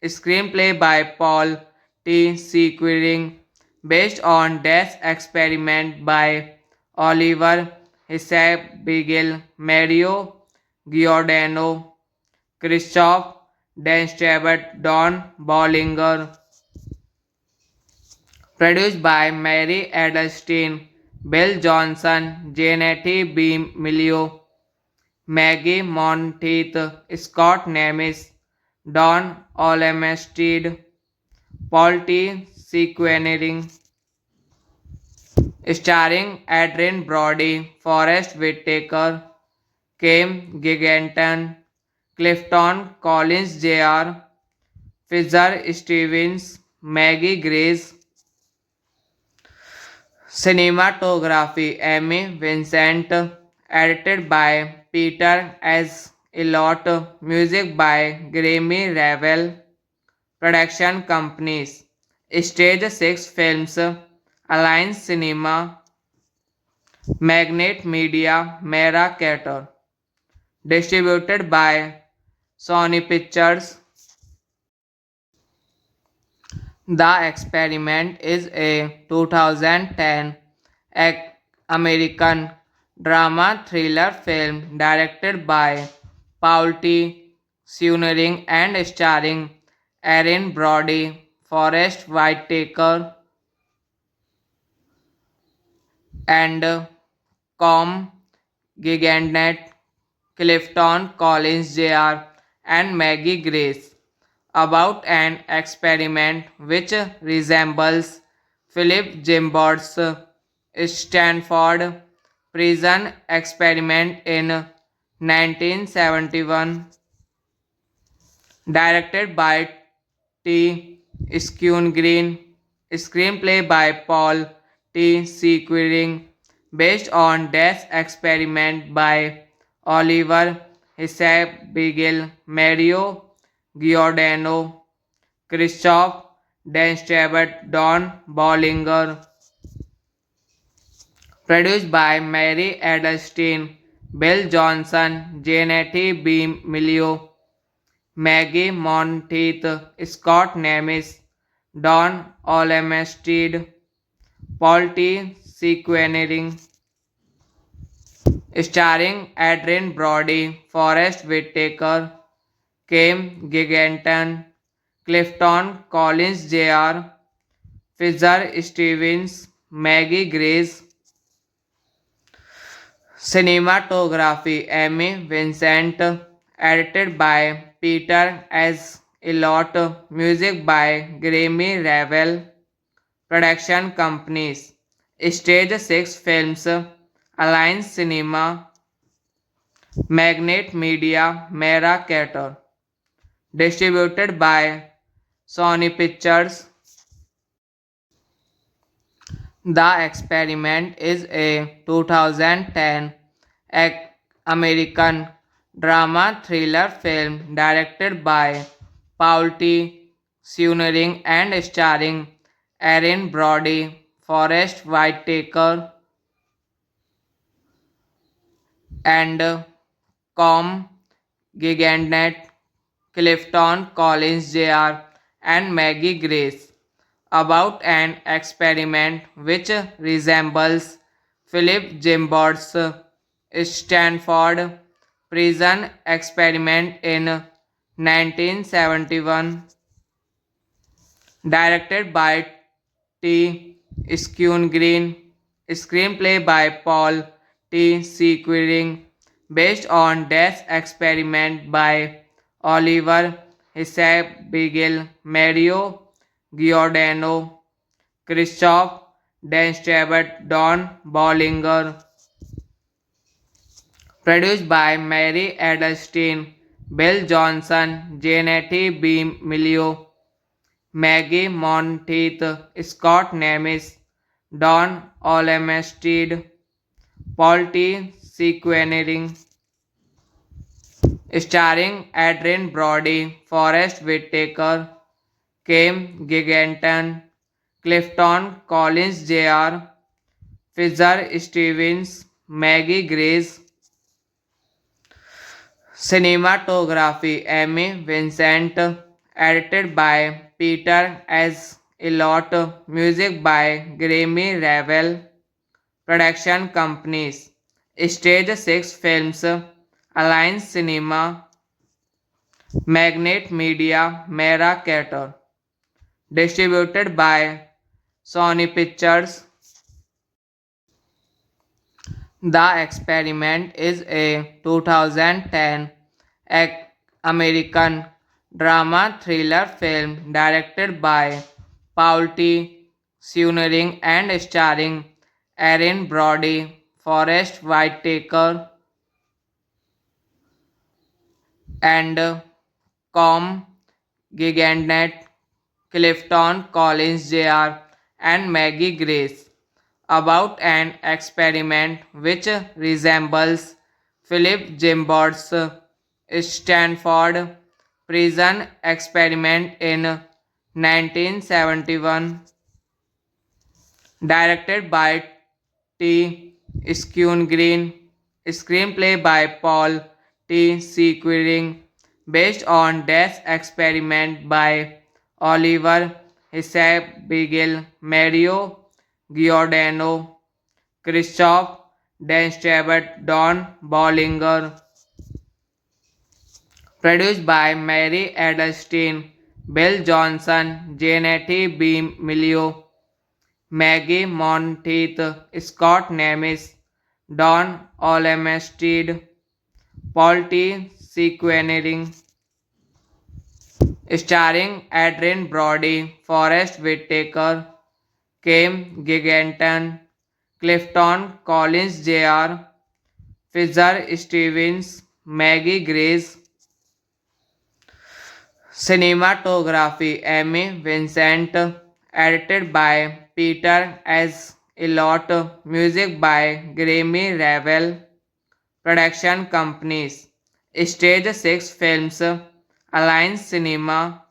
Speaker 1: screenplay by Paul T. Sequiring, based on Death Experiment by Oliver Hisab-Beagle, Mario Giordano, Christoph Denstebet, Don Bollinger, produced by Mary Edelstein, Bill Johnson, Janet B. Milio, Maggie Monteith, Scott Nemes, Don Olemestead, Paul T. Sequenering, starring Adrian Brody, Forrest Whitaker, Kim Giganton, Clifton Collins Jr., Fisher Stevens, Maggie Grace, cinematography Amy Vincent, edited by Peter S. Elliott, music by Grammy Ravel, production companies, Stage 6 Films, Alliance Cinema, Magnet Media, Mera Carter, distributed by Sony Pictures. The Experiment is a 2010 American drama thriller film directed by Paul T. Seunering and starring Erin Brody, Forrest Whitaker, and Com Gigantnet, Clifton Collins Jr., and Maggie Grace, about an experiment which resembles Philip Gimbot's Stanford prison experiment in 1971, directed by T. Green, screenplay by Paul T. Sequiring, based on Death Experiment by Oliver Hisab-Beagle, Mario Giordano, Christoph Denstebet, Don Bollinger, produced by Mary Edelstein, Bill Johnson, Janet B. Milio, Maggie Monteith, Scott Nemes, Don Olmsted, Paul T. Sequenering, starring Adrien Brody, Forrest Whitaker, Kim Giganton, Clifton Collins Jr., Fisher Stevens, Maggie Grace, cinematography Amy Vincent, edited by Peter S. Elliott, music by Grammy Ravel, production companies, Stage 6 Films, Alliance Cinema, Magnet Media, Mera Carter, distributed by Sony Pictures. The Experiment is a 2010 American drama thriller film directed by Paul T. Seunering and starring Erin Brody, Forrest Whitaker, and Com Gigandet, Clifton Collins Jr., and Maggie Grace, about an experiment which resembles Philip Gimbard's Stanford prison experiment in 1971, directed by T. Green, screenplay by Paul T. Sequering, based on Death Experiment by Oliver Hisab Beagle, Mario Giordano, Christoph Denstrebert, Don Bollinger, produced by Mary Edelstein, Bill Johnson, Janet B. Milio, Maggie Monteith, Scott Nemes, Don Olmsted, Paul T. Sequenering, starring Adrien Brody, Forrest Whitaker, Kim Giganton, Clifton Collins Jr., Fisher Stevens, Maggie Grace, cinematography Amy Vincent, edited by Peter S. Elliott, music by Grammy Ravel, production companies, Stage 6 Films, Alliance Cinema, Magnet Media, Mera Carter, distributed by Sony Pictures. The Experiment is a 2010 American drama thriller film directed by Paul T. Seunering and starring Erin Brody, Forrest Whitaker, and Com Gigandet, Clifton Collins Jr., and Maggie Grace, about an experiment which resembles Philip Gimbard's Stanford prison experiment in 1971, directed by T. Green, screenplay by Paul T. Sequering, based on Death Experiment by Oliver Hisab Beagle, Mario Giordano, Christoph Denstrebert, Don Bollinger, produced by Mary Edelstein, Bill Johnson, Janet B. Milio, Maggie Monteith, Scott Nemes, Don Olmsted, Paul T. Sequenering, starring Adrien Brody, Forrest Whitaker, Kim Giganton, Clifton Collins Jr., Fisher Stevens, Maggie Grace, cinematography Amy Vincent, edited by Peter S. Elliott, music by Grammy Ravel, production companies, Stage 6 Films, Alliance Cinema,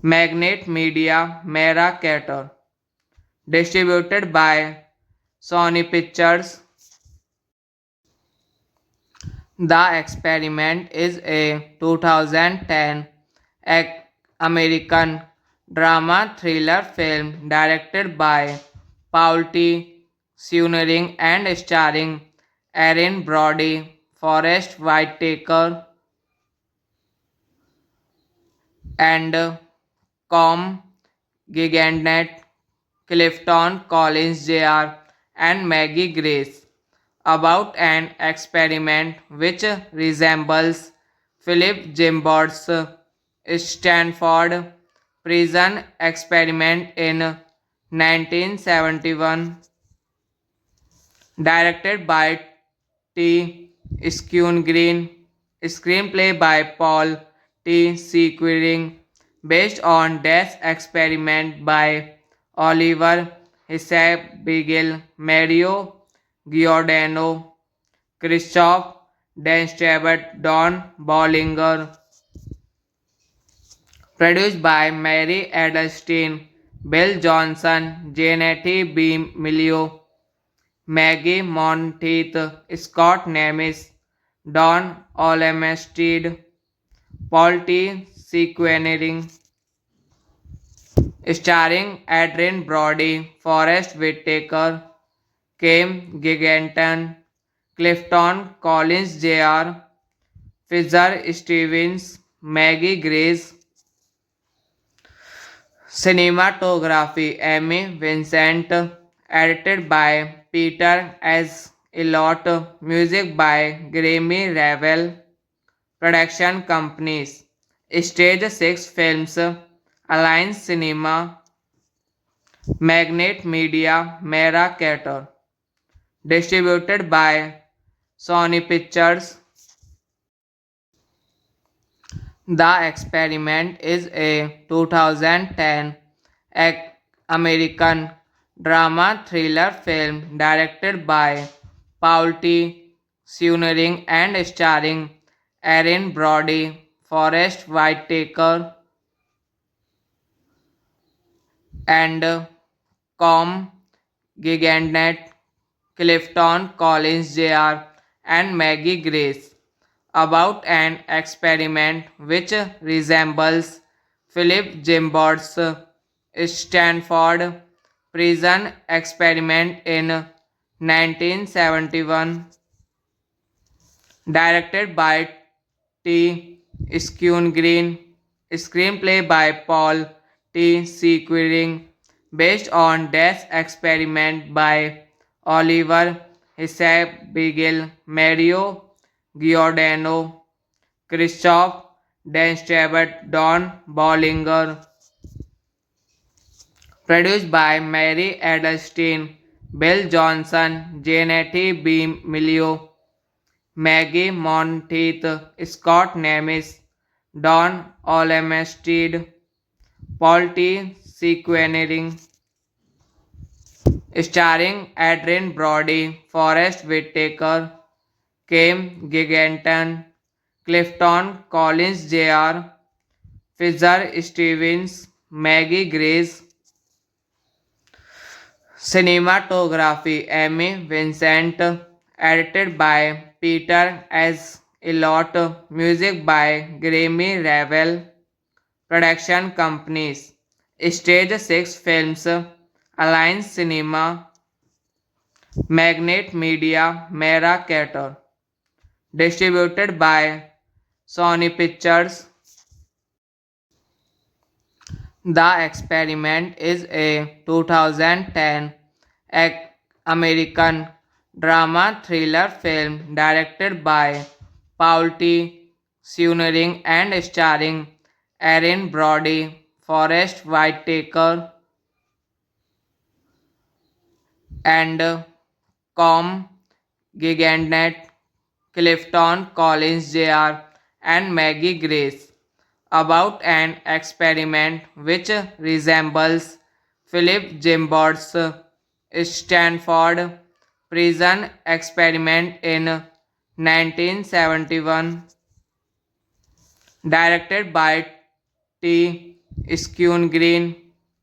Speaker 1: Magnet Media, Mera Carter, distributed by Sony Pictures. The Experiment is a 2010 ac- American drama thriller film directed by Paul T. Schooling and starring Erin Brody, Forrest Whitaker, and Com Gigantnet, Clifton Collins Jr., and Maggie Grace, about an experiment which resembles Philip Gimbard's Stanford prison experiment in 1971, directed by T. Green, screenplay by Paul T. Sequiring, based on Death Experiment by Oliver Hisab Mario Giordano, Christoph Denstrebet, Don Bollinger, produced by Mary Edelstein, Bill Johnson, Janet B. Milio, Maggie Monteith, Scott Nemes, Don Olemesteed, Paul T. Sequenering, starring Adrian Brody, Forrest Whitaker, Kim Giganton, Clifton Collins Jr., Fisher Stevens, Maggie Grace, cinematography Amy Vincent, edited by Peter S. Elliott, music by Grammy Ravel, production companies, Stage 6 Films, Alliance Cinema, Magnet Media, Mera Carter, distributed by Sony Pictures. The Experiment is a 2010 American drama thriller film directed by Paul T. Schooling and starring Erin Brody, Forrest Whitaker, and Com Gigantnet, Clifton Collins Jr., and Maggie Grace, about an experiment which resembles Philip Gimbard's Stanford prison experiment in 1971, directed by T. Green, screenplay by Paul T. Sequiring, based on Death Experiment by Oliver Hisab Mario Giordano, Christoph Denstrebet, Don Bollinger, produced by Mary Edelstein, Bill Johnson, Janet B. Milio, Maggie Monteith, Scott Nemes, Don Olemesteed, Paul T. Sequenering, starring Adrian Brody, Forrest Whitaker, Kim Giganton, Clifton Collins Jr., Fisher Stevens, Maggie Grace, cinematography Amy Vincent, edited by Peter S. Elliott, music by Grammy Ravel, production companies, Stage 6 Films, Alliance Cinema, Magnet Media, Mera Carter, distributed by Sony Pictures. The Experiment is a 2010 American drama thriller film directed by Paul T. Schooling and starring Erin Brody, Forrest Whitaker, and Com Gigantnet, Clifton Collins Jr., and Maggie Grace, about an experiment which resembles Philip Gimbard's Stanford prison experiment in 1971, directed by T. Green,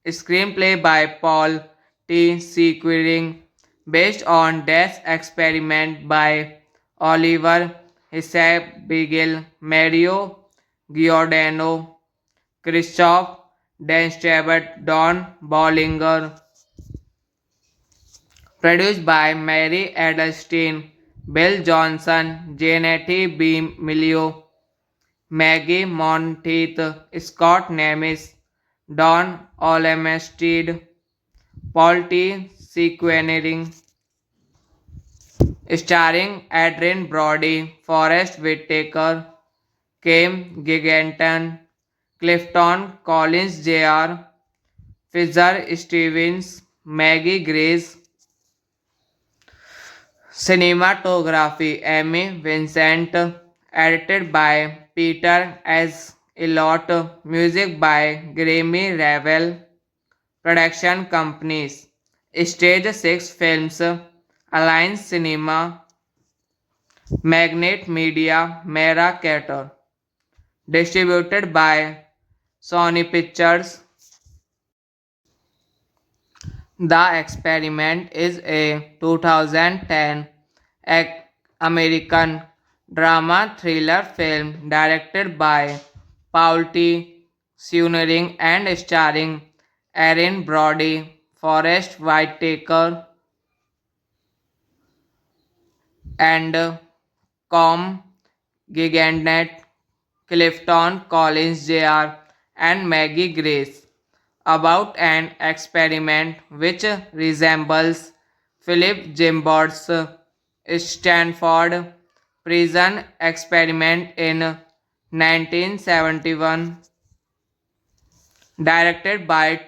Speaker 1: screenplay by Paul T. Sequiring, based on Death Experiment by Oliver Hisab Bigel, Mario Giordano, Christoph Denstebet, Don Bollinger. Produced by Mary Edelstein, Bill Johnson, Janet B. Milio, Maggie Monteith, Scott Nemes, Don Olemesteed, Paul T. Sequenering, starring Adrian Brody, Forrest Whitaker, Kim Giganton, Clifton Collins Jr., Fisher Stevens, Maggie Grace. Cinematography Amy Vincent, edited by Peter S. Elliott, music by Grammy Ravel, production companies Stage 6 Films, Alliance Cinema, Magnet Media, Mera Carter, distributed by Sony Pictures. The Experiment is a 2010 American drama thriller film directed by Paul T. Sunering and starring Erin Brody, Forrest Whitaker, and Com Gigandet, Clifton Collins Jr., and Maggie Grace, about an experiment which resembles Philip Gimbart's Stanford prison experiment in 1971, directed by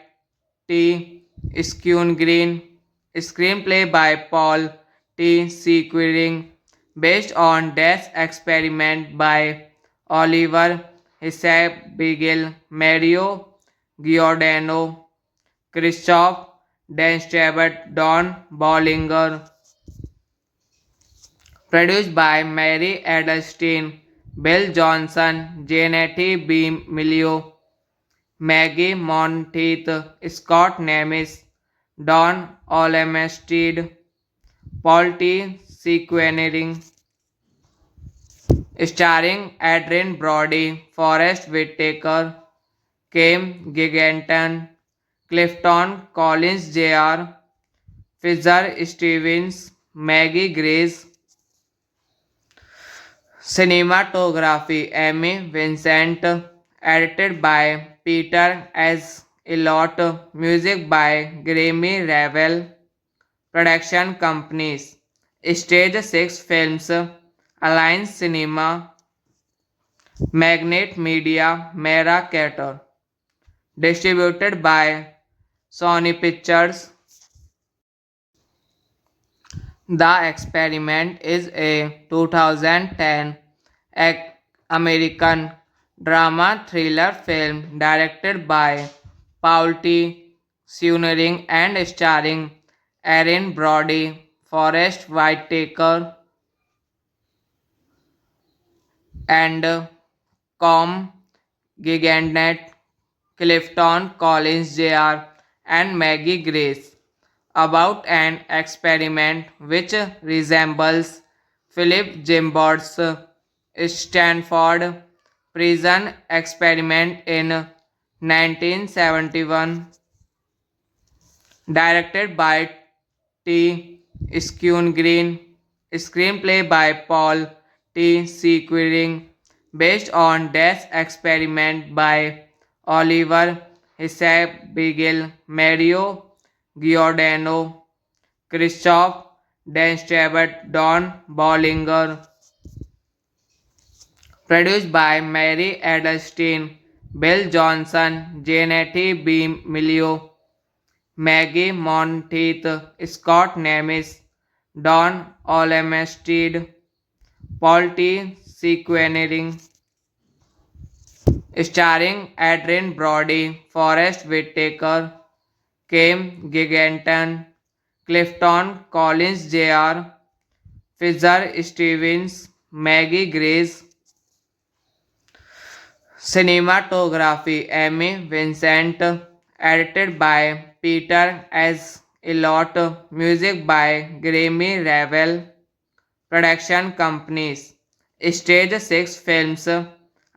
Speaker 1: T. Green, screenplay by Paul T. Sequering, based on Death Experiment by Oliver Hisab Bigel, Mario Giordano, Christoph Denstebet, Don Bollinger. Produced by Mary Edelstein, Bill Johnson, Janet B. Milio, Maggie Monteith, Scott Nemes, Don Olemesteed, Paul T. Sequenering, starring Adrian Brody, Forrest Whitaker, Kim Giganton, Clifton Collins Jr., Fisher Stevens, Maggie Grace. Cinematography Amy Vincent, edited by Peter S. Elliott, music by Grammy Ravel, production companies Stage 6 Films, Alliance Cinema, Magnet Media, Mera Carter, distributed by Sony Pictures. The Experiment is a 2010 American drama thriller film directed by Paul T. Sunering and starring Erin Brody, Forrest Whitaker, and Com Gigandet, Clifton Collins Jr., and Maggie Grace, about an experiment which resembles Philip Gimbart's Stanford prison experiment in 1971, directed by T. Green, screenplay by Paul T. Sequering, based on Death Experiment by Oliver Hisab Bigel, Mario Giordano, Christoph Denstebet, Don Bollinger. Produced by Mary Edelstein, Bill Johnson, Janet B. Milio, Maggie Monteith, Scott Nemes, Don Olemesteed, Paul T. Sequenering, starring Adrian Brody, Forrest Whitaker, Kim Giganton, Clifton Collins Jr., Fisher Stevens, Maggie Grace. Cinematography Amy Vincent, edited by Peter S. Elliott, music by Grammy Ravel, production companies Stage 6 Films,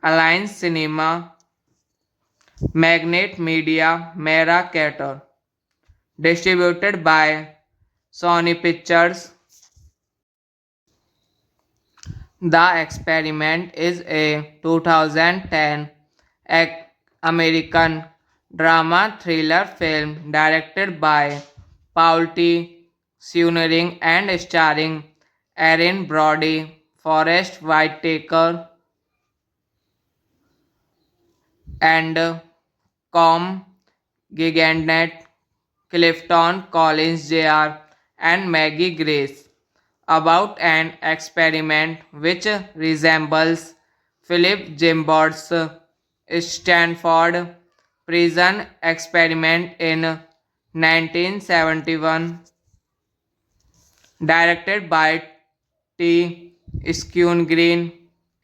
Speaker 1: Alliance Cinema, Magnet Media, Mera Cater. Distributed by Sony Pictures. The Experiment is a 2010 American drama thriller film directed by Paul T. Schooling and starring Erin Brody, Forrest Whitaker, and Com Gigantnet, Clifton Collins Jr., and Maggie Grace, about an experiment which resembles Philip Gimbard's Stanford prison experiment in 1971, directed by T. Green,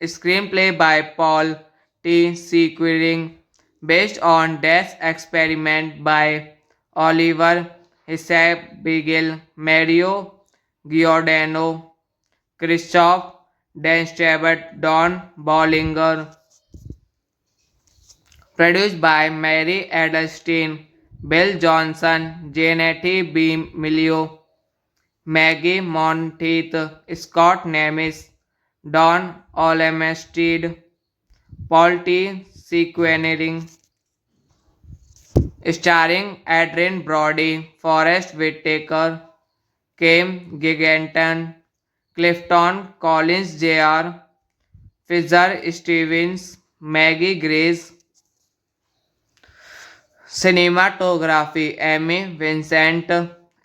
Speaker 1: screenplay by Paul T. Sequiring, based on this experiment by Oliver Hisab-Beagle, Mario Giordano, Christoph Denstrebet, Don Bollinger, produced by Mary Edelstein, Bill Johnson, Janet B. Milio, Maggie Monteith, Scott Nemes, Don Olemestead, Paul T. Sequenering, starring Adrian Brody, Forrest Whitaker, Kim Giganton, Clifton Collins Jr., Fisher Stevens, Maggie Grace, cinematography Amy Vincent,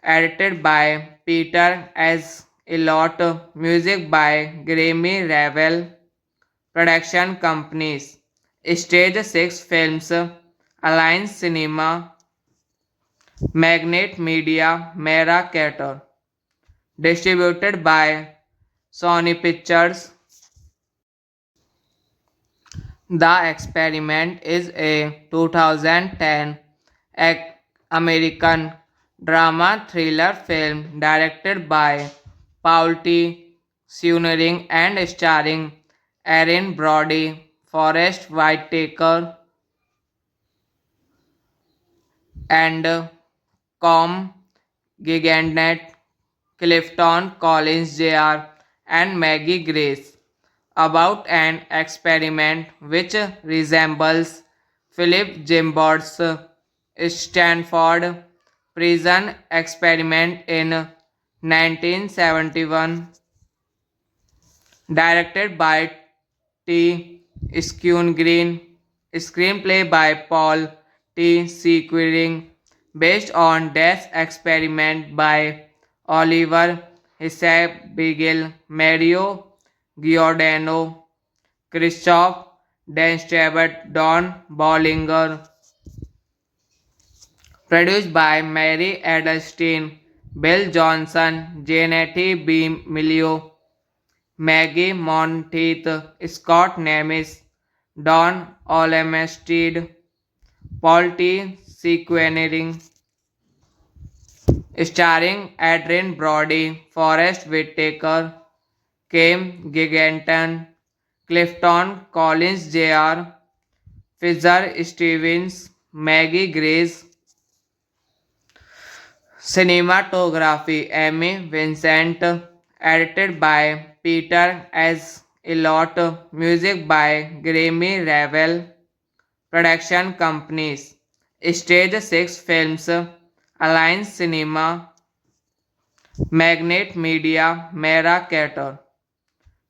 Speaker 1: edited by Peter S. Elliott, music by Grammy Ravel, production companies, Stage 6 Films, Alliance Cinema, Magnet Media, Mera Cater, distributed by Sony Pictures. The Experiment is a 2010 American drama thriller film directed by Paul T. Schooling and starring Erin Brody, Forrest Whitaker, and Com Gigantnet, Clifton Collins Jr., and Maggie Grace, about an experiment which resembles Philip Gimbard's Stanford prison experiment in 1971, directed by T. Green, screenplay by Paul T. Sequiring, based on this experiment by Oliver Hisab-Beagle, Mario Giordano, Christoph Denstrebet, Don Bollinger, produced by Mary Edelstein, Bill Johnson, Janet B. Milio, Maggie Monteith, Scott Nemes, Don Olemestead, Paul T. Sequenering, starring Adrian Brody, Forrest Whitaker, Kim Giganton, Clifton Collins Jr., Fisher Stevens, Maggie Grace, cinematography Amy Vincent, edited by Peter S. Elliott, music by Grammy Ravel, production companies, Stage 6 Films, Alliance Cinema, Magnet Media, Mera Cater,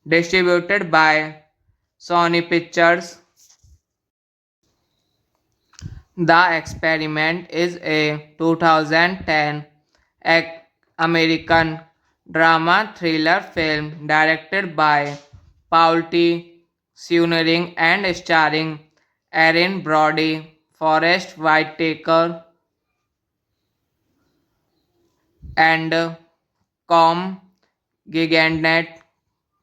Speaker 1: distributed by Sony Pictures. The Experiment is a 2010 American drama thriller film directed by Paul T. Schooling and starring Erin Brody, Forrest Whitaker, and Gigantnet,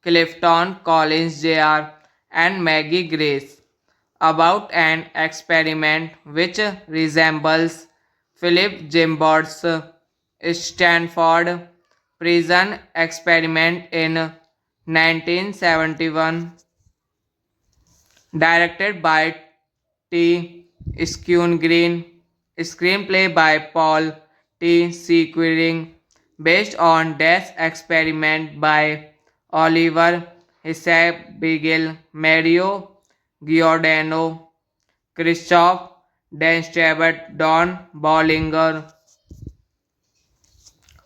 Speaker 1: Clifton Collins Jr., and Maggie Grace, about an experiment which resembles Philip Gimbard's Stanford prison experiment in 1971. Directed by T. Skune Green. Screenplay by Paul T. Sequiring. Based on Death Experiment by Oliver Hisab-Beagle, Mario Giordano, Christoph Denstebert, Don Bollinger.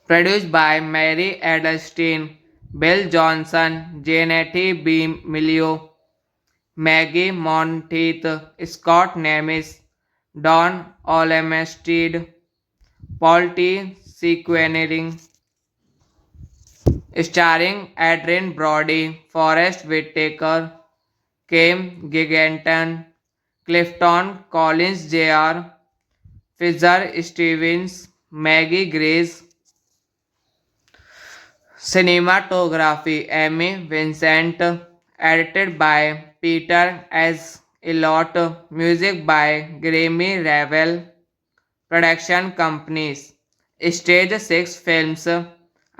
Speaker 1: Produced by Mary Edelstein, Bill Johnson, Janet B. Milio, Maggie Monteith, Scott Nemes, Don Olmsted, Paul T. Sequenering, starring Adrian Brody, Forrest Whitaker, Kim Giganton, Clifton Collins Jr., Fisher Stevens, Maggie Grace. Cinematography Amy Vincent, edited by Peter S. Elliott, music by Grammy Ravel, production companies Stage 6 Films,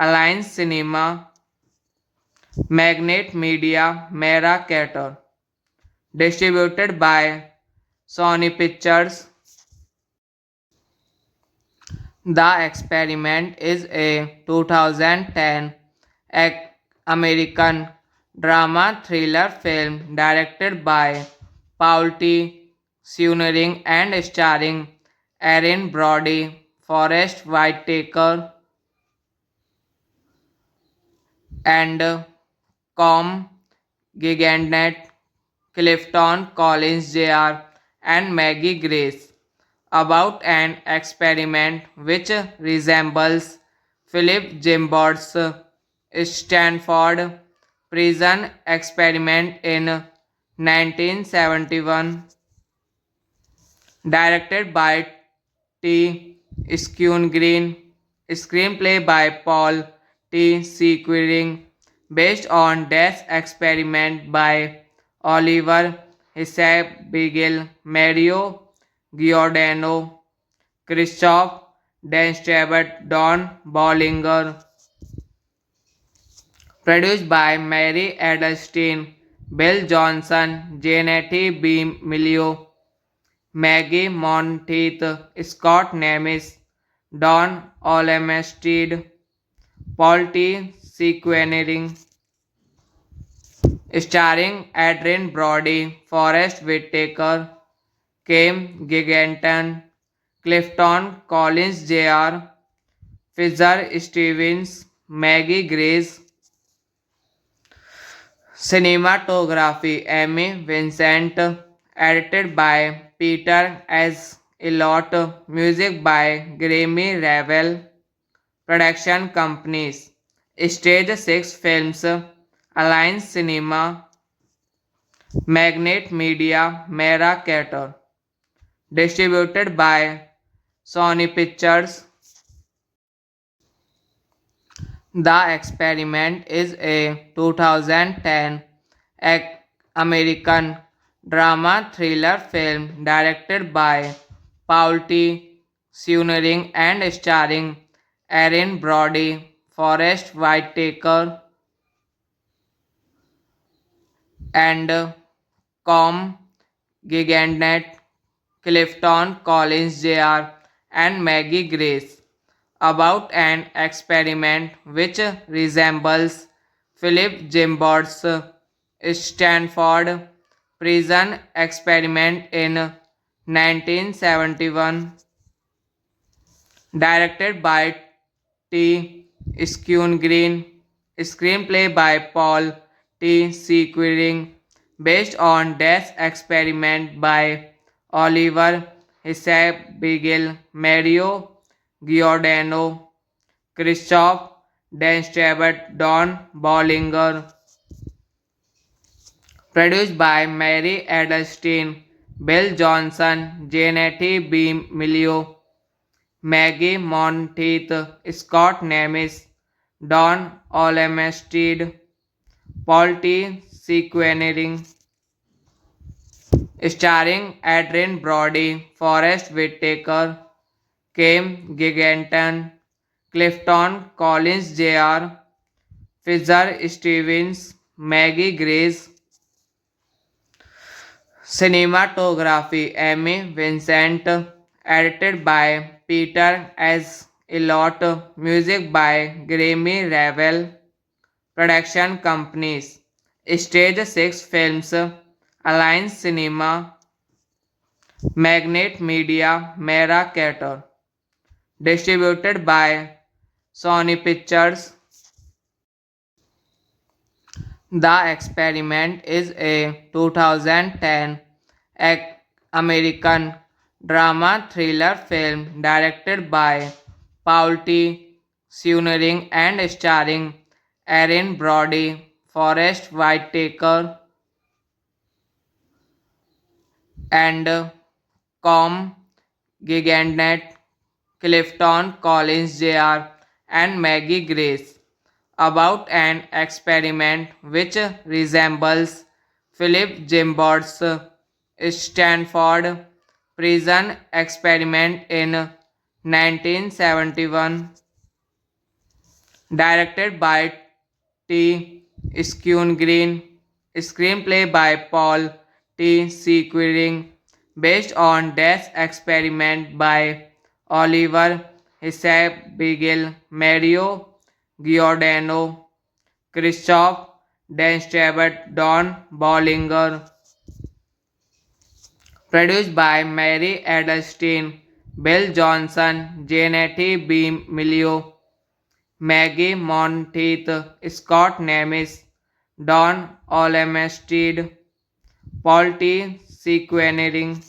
Speaker 1: Alliance Cinema, Magnet Media, Mera Carter, distributed by Sony Pictures. The Experiment is a 2010 American drama thriller film directed by Paul T. Seunering and starring Erin Brody, Forrest Whitaker, and Com Gigandet, Clifton Collins Jr., and Maggie Grace, about an experiment which resembles Philip Gimbart's Stanford prison experiment in 1971. Directed by T. Skune Green, screenplay by Paul T. Sequiring, based on Death Experiment by Oliver Hisab-Beagle, Mario Giordano, Christoph Denstebert, Don Bollinger. Produced by Mary Edelstein, Bill Johnson, Janet B. Milio, Maggie Monteith, Scott Nemes, Don Olmsted, Paul T. Sequenering, starring Adrian Brody, Forrest Whitaker, Kim Giganton, Clifton Collins Jr., Fisher Stevens, Maggie Grace. Cinematography Amy Vincent, edited by Peter S. Elliott, music by Grammy Ravel, production companies Stage 6 Films, Alliance Cinema, Magnet Media, Mera Carter, distributed by Sony Pictures. The Experiment is a 2010 American drama thriller film directed by Paul T. Seunering and starring Erin Brody, Forrest Whitaker, and Com Gigandet, Clifton Collins Jr., and Maggie Grace, about an experiment which resembles Philip Gimbart's Stanford prison experiment in 1971. Directed by T. Skune Green, screenplay by Paul T. Sequiring, based on Death Experiment by Oliver Hisab-Beagle, Mario Giordano, Christoph Denstebert, Don Bollinger. Produced by Mary Edelstein, Bill Johnson, Janet B. Milio, Maggie Monteith, Scott Nemes, Don Olmsted, Paul T. Sequenering, starring Adrian Brody, Forrest Whitaker, Kim Giganton, Clifton Collins Jr., Fisher Stevens, Maggie Grace. Cinematography Amy Vincent, edited by Peter S. Elliott, music by Grammy Ravel, production companies Stage 6 Films, Alliance Cinema, Magnet Media, Mera Carter, distributed by Sony Pictures. The Experiment is a 2010 American drama thriller film directed by Paul T. Schooling and starring Erin Brody, Forrest Whitaker, and Com Gigantnet, Clifton Collins Jr., and Maggie Grace, about an experiment which resembles Philip Gimbard's Stanford prison experiment in 1971, directed by T. Green, screenplay by Paul T. Sequiring, based on this experiment by Oliver Hisab Beagle, Mario Giordano, Christoph Denstrebet, Don Bollinger, produced by Mary Edelstein, Bill Johnson, Janet B. Milio, Maggie Monteith, Scott Nemes, Don Olemesteed, Paul T. Sequenering,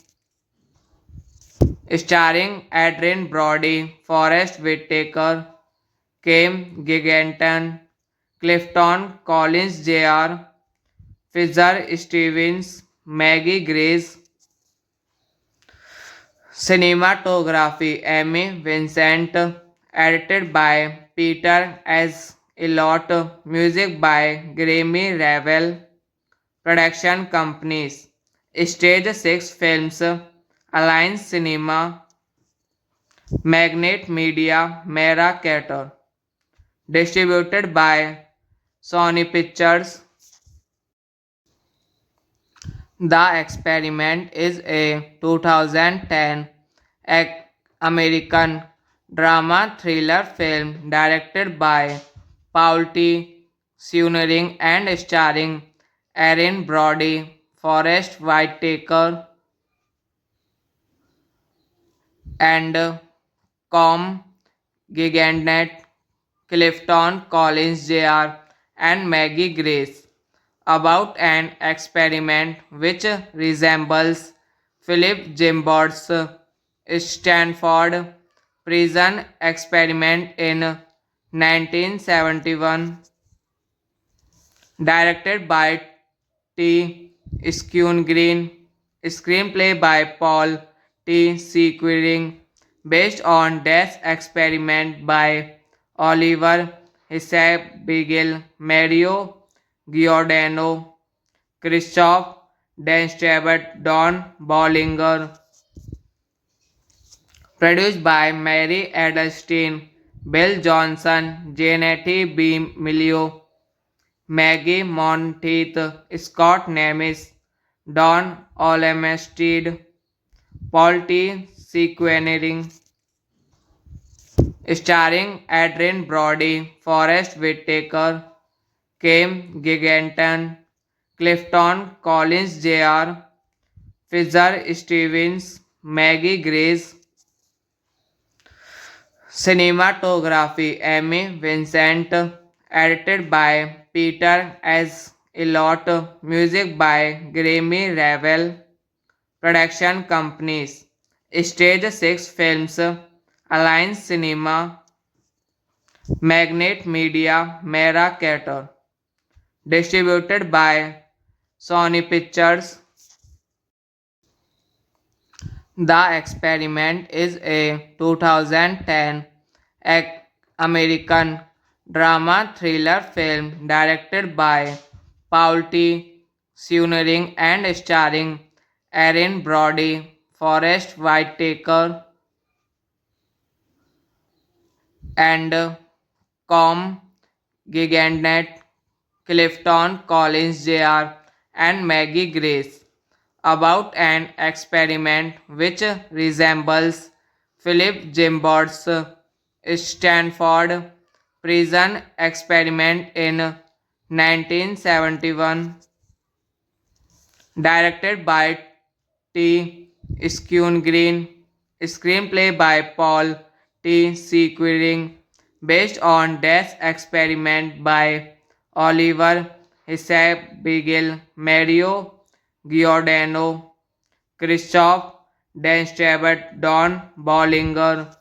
Speaker 1: starring Adrian Brody, Forrest Whitaker, Kim Giganton, Clifton Collins Jr., Fisher Stevens, Maggie Grace. Cinematography Amy Vincent, edited by Peter S. Elliott, music by Grammy Ravel, production companies Stage 6 Films, Alliance Cinema, Magnet Media, Mera Carter, distributed by Sony Pictures. The Experiment is a 2010 American drama thriller film directed by Paul T. Schooling and starring Erin Brody, Forrest Whitaker, and Com Gigantnet, Clifton Collins Jr., and Maggie Grace, about an experiment which resembles Philip Gimbard's Stanford prison experiment in 1971, directed by T. Green, screenplay by Paul T. Sequiring, based on this experiment by Oliver Hisab Beagle, Mario Giordano, Christoph Denstrebet, Don Bollinger, produced by Mary Edelstein, Bill Johnson, Janet B. Milio, Maggie Monteith, Scott Nemes, Don Olemesteed, Paul T. Sequenering, starring Adrian Brody, Forrest Whitaker, Kim Giganton, Clifton Collins Jr., Fisher Stevens, Maggie Grace. Cinematography Amy Vincent, edited by Peter S. Elliott, music by Grammy Ravel, production companies Stage 6 Films, Alliance Cinema, Magnet Media, Mera Carter, distributed by Sony Pictures. The Experiment is a 2010 American drama thriller film directed by Paul T. Schooling and starring Erin Brody, Forrest Whitaker, and Com Gigantnet, Clifton Collins Jr., and Maggie Grace about an experiment which resembles Philip Gimbot's Stanford prison experiment in 1971, directed by T. Green, screenplay by Paul T. Sequiring, based on this experiment by Oliver Hisab-Beagle, Mario Giordano, Christoph Denstrebert, Don Bollinger,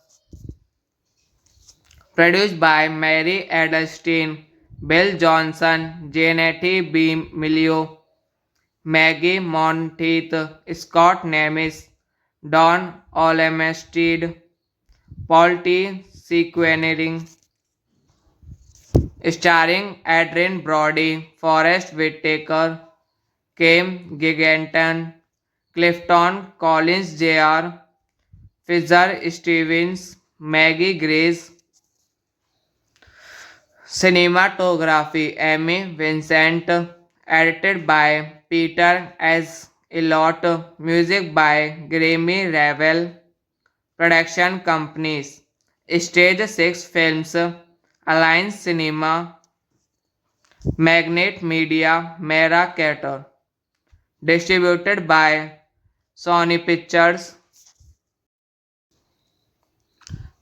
Speaker 1: produced by Mary Edelstein, Bill Johnson, Janet B. Milio, Maggie Monteith, Scott Nemes, Don Olemesteed, Paul T. Sequenering, starring Adrian Brody, Forrest Whitaker, Kim Giganton, Clifton Collins Jr., Fisher Stevens, Maggie Grace, cinematography Amy Vincent, edited by Peter S. Elliott, music by Grammy Ravel, production companies, Stage 6 Films, Alliance Cinema, Magnet Media, Mera Carter, distributed by Sony Pictures.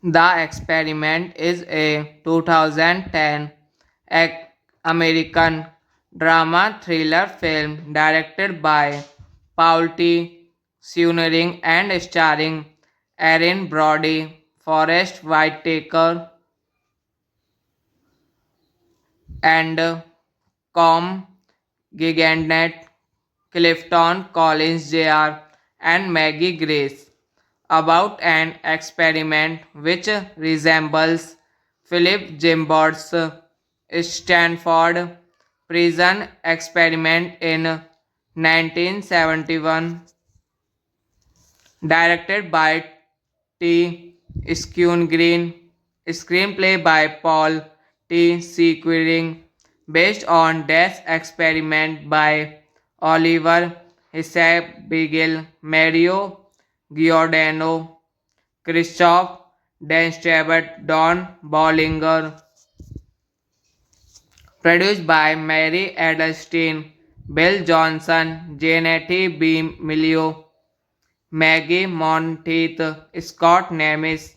Speaker 1: The Experiment is a 2010 American drama thriller film directed by Paul T. Seunering and starring Erin Brody, Forrest Whitaker, and Com Gigantnet, Clifton Collins Jr., and Maggie Grace about an experiment which resembles Philip Gimbot's Stanford prison experiment in 1971, directed by T. Green, screenplay by Paul T. Sequiring, based on this experiment by Oliver Hisab-Beagle, Mario Giordano, Christoph Denstrebert, Don Bollinger, produced by Mary Edelstein, Bill Johnson, Janet B. Milio, Maggie Monteith, Scott Nemes,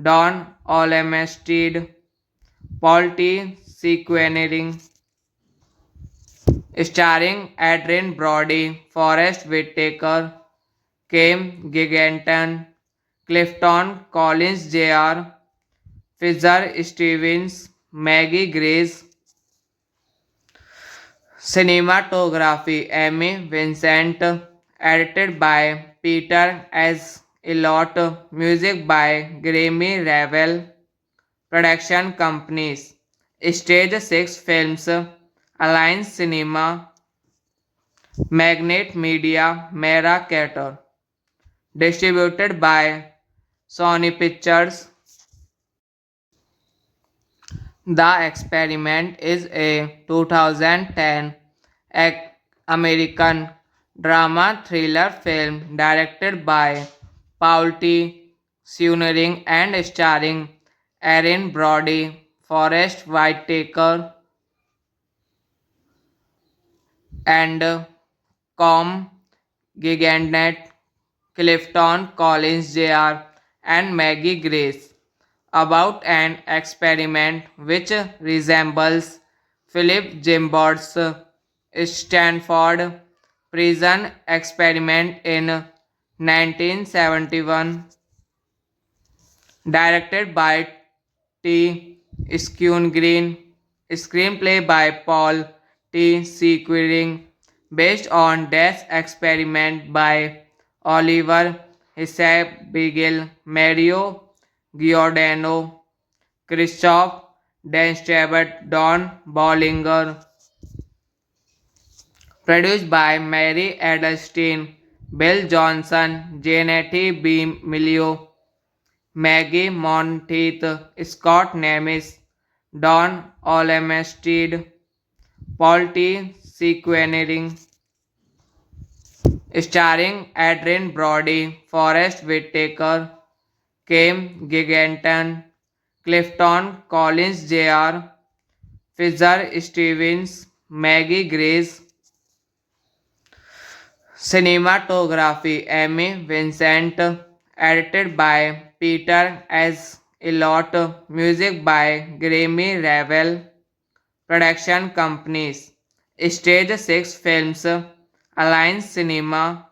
Speaker 1: Don Olemesteed, Paul T. Sequenering, starring Adrian Brody, Forrest Whitaker, Kim Giganton, Clifton Collins Jr., Fisher Stevens, Maggie Grace, cinematography Amy Vincent, edited by Peter S. Elliott, music by Grammy Ravel, production companies, Stage 6 Films, Alliance Cinema, Magnet Media, Mera Carter, distributed by Sony Pictures. The Experiment is a 2010 American drama thriller film directed by Paul T. Seunering and starring Erin Brody, Forrest Whitaker, and Com Gigantnet, Clifton Collins Jr., and Maggie Grace about an experiment which resembles Philip Gimbot's Stanford prison experiment in 1971, directed by T. Green, screenplay by Paul T. Sequiring, based on this experiment by Oliver Hisab-Beagle, Mario Giordano, Christoph Denstrebert, Don Bollinger, produced by Mary Edelstein, Bill Johnson, Janet B. Milio, Maggie Monteith, Scott Nemes, Don Olmsted, Paul T. Sequenering, starring Adrien Brody, Forrest Whitaker, Kim Giganton, Clifton Collins Jr., Fisher Stevens, Maggie Grace, cinematography Amy Vincent, edited by Peter S. Elliott, music by Grammy Ravel, production companies, Stage 6 Films, Alliance Cinema,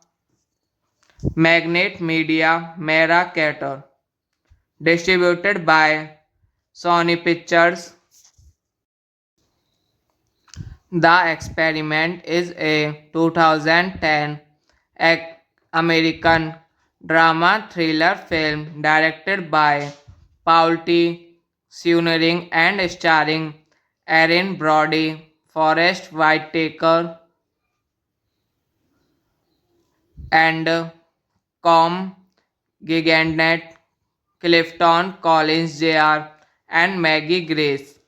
Speaker 1: Magnet Media, Mera Carter, distributed by Sony Pictures. The Experiment is a 2010 American drama thriller film directed by Paul T. Sunering and starring Erin Brody, Forrest Whitaker, and Com Gigandet, Clifton Collins Jr., and Maggie Grace,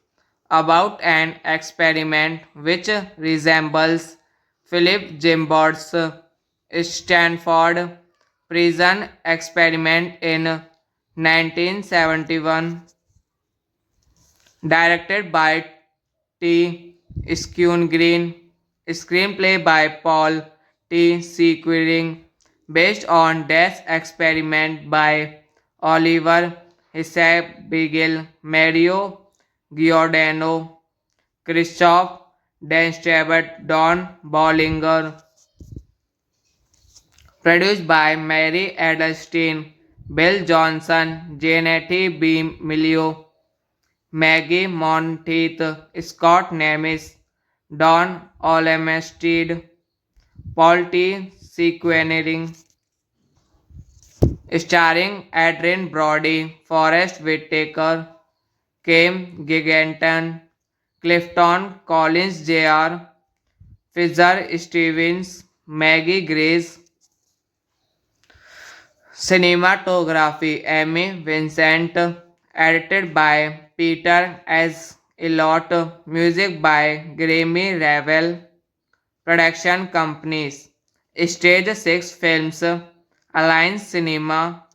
Speaker 1: about an experiment which resembles Philip Gimbard's Stanford prison experiment in 1971, directed by T. Green, screenplay by Paul T. Sequering, based on Death Experiment by Oliver Hisab Beagle, Mario Giordano, Christoph Denstrebert, Don Bollinger, produced by Mary Edelstein, Bill Johnson, Janet B. Milio, Maggie Monteith, Scott Nemes, Don Olmsted, Paul T. Sequenering, starring Adrien Brody, Forrest Whitaker, Kim Giganton, Clifton Collins Jr., Fisher Stevens, Maggie Grace, cinematography Amy Vincent, edited by Peter S. Elliott, music by Grammy Ravel, production companies, Stage 6 Films, Alliance Cinema,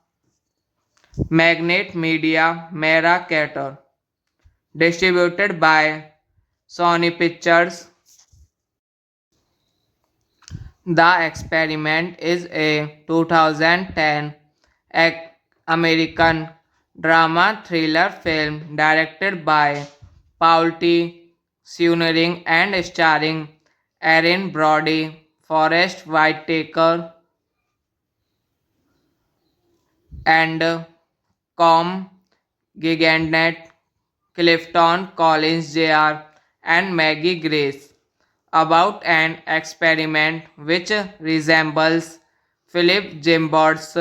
Speaker 1: Magnet Media, Mera Carter, distributed by Sony Pictures. The Experiment is a 2010 American drama thriller film directed by Paul T. Sunering and starring Erin Brody, Forrest Whitaker, and Com Gigandet, Clifton Collins Jr., and Maggie Grace, about an experiment which resembles Philip Gimbard's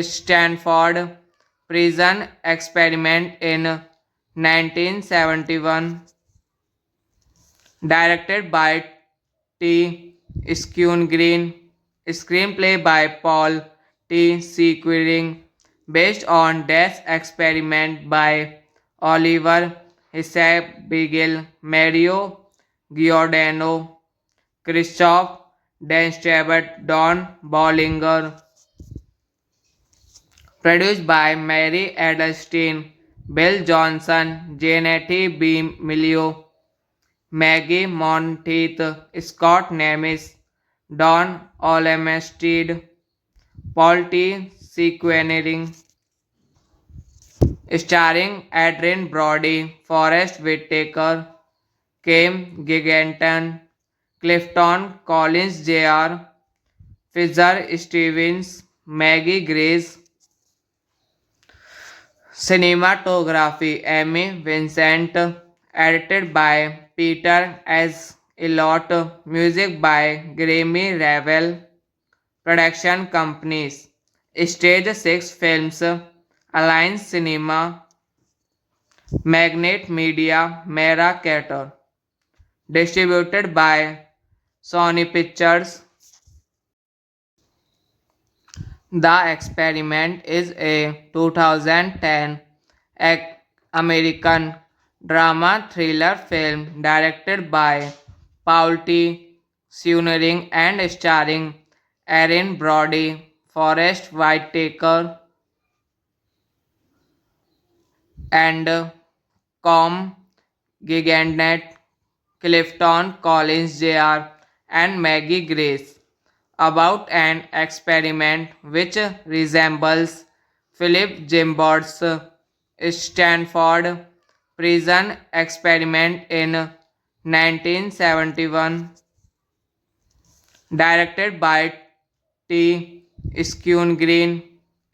Speaker 1: Stanford prison experiment in 1971, directed by T. Green, screenplay by Paul T. Sequering, based on Death Experiment by Oliver Hisab Beagle, Mario Giordano, Christoph Denstrebert, Don Bollinger, produced by Mary Edelstein, Bill Johnson, Janet B. Milio, Maggie Monteith, Scott Nemes, Don Olmsted, Paul T. Sequenering, starring Adrien Brody, Forrest Whitaker, Kim Giganton, Clifton Collins Jr., Fisher Stevens, Maggie Grace, cinematography Amy Vincent, edited by Peter S. Elliott, music by Grammy Ravel, production companies, Stage 6 Films, Alliance Cinema, Magnet Media, Mera Carter, distributed by Sony Pictures. The Experiment is a 2010 American drama thriller film directed by Paul T. Sunering and starring Erin Brody, Forrest Whitaker, and Com Gigantnet, Clifton Collins Jr., and Maggie Grace, about an experiment which resembles Philip Gimbard's Stanford prison experiment in 1971, directed by T. Green,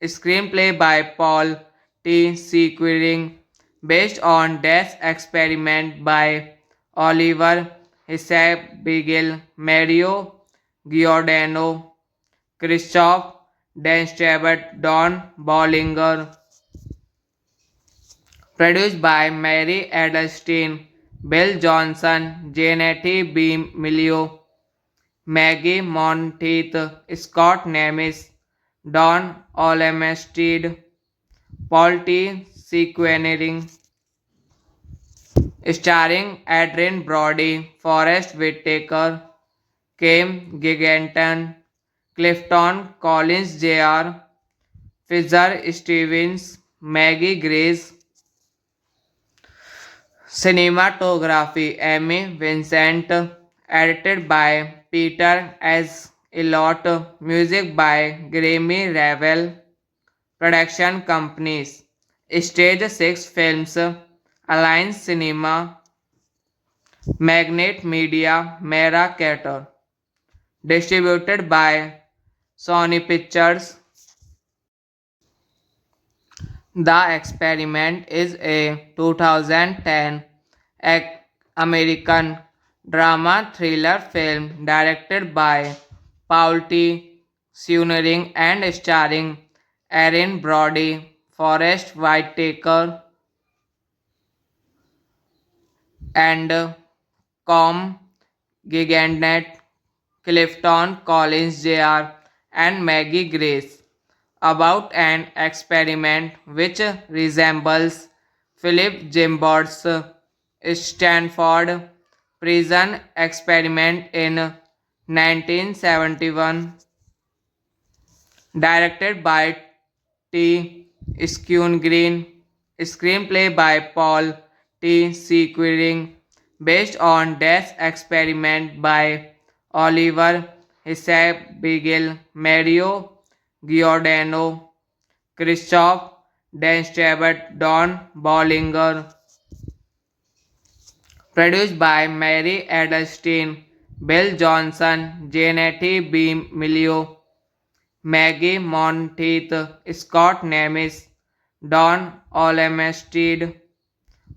Speaker 1: screenplay by Paul T. Sequiring, based on this experiment by Oliver Hisab Mario Giordano, Christoph Denstebert, Don Bollinger, produced by Mary Edelstein, Bill Johnson, Janet B. Milio, Maggie Monteith, Scott Nemes, Don Olemesteed, Paul T. Sequenering, starring Adrian Brody, Forrest Whitaker, Kim Giganton, Clifton Collins Jr., Fisher Stevens, Maggie Grace, cinematography Amy Vincent, edited by Peter S. Elliott, music by Grammy Ravel, production companies, Stage 6 Films, Alliance Cinema, Magnet Media, Mera Carter, distributed by Sony Pictures. The Experiment is a 2010 American drama thriller film directed by Paul T. Sunering and starring Erin Brody, Forrest Whitaker, and Com Gigantnet, Clifton Collins Jr., and Maggie Grace, about an experiment which resembles Philip Gimbard's Stanford prison experiment in 1971, directed by T. Green, screenplay by Paul T. Sequiring, based on this experiment by Oliver Hisab Mario Giordano, Christoph Denstebert, Don Bollinger, produced by Mary Edelstein, Bill Johnson, Janet B. Milio, Maggie Monteith, Scott Nemes, Don Olemesteed,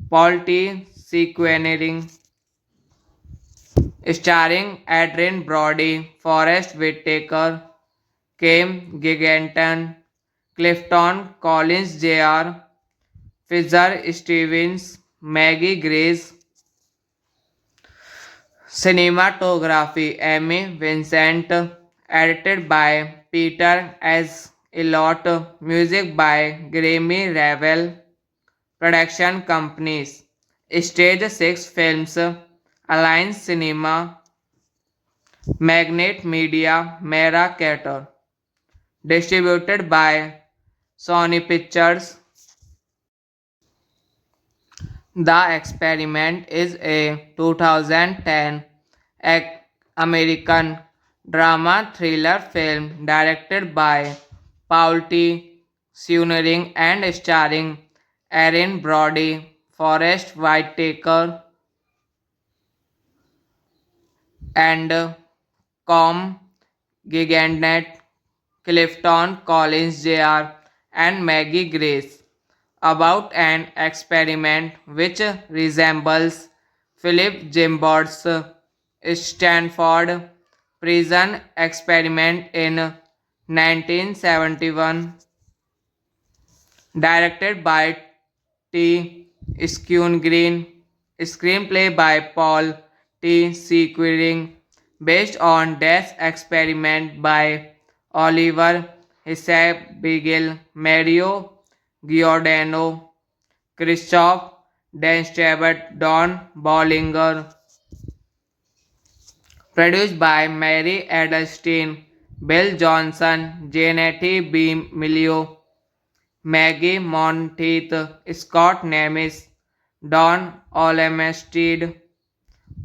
Speaker 1: Paul T. Sequenering, starring Adrian Brody, Forrest Whitaker, Kim Giganton, Clifton Collins Jr., Fisher Stevens, Maggie Grace, cinematography Amy Vincent, edited by Peter S. Elliott, music by Grammy Ravel, production companies, Stage 6 Films, Alliance Cinema, Magnet Media, Mera Carter, distributed by Sony Pictures. The Experiment is a 2010 American drama thriller film directed by Paul T. Sunering and starring Erin Brody, Forrest Whitaker, and Com Gigantnet, Clifton Collins Jr., and Maggie Grace, about an experiment which resembles Philip Gimbard's Stanford prison experiment in 1971, directed by T. Green, screenplay by Paul T. Sequiring, based on this experiment by Oliver Hisab Mario Giordano, Christoph Dan Stewart, Don Bollinger. Produced by Mary Edelstein, Bill Johnson, Janet B. Milio, Maggie Monteith, Scott Nemes, Don Olemesteed,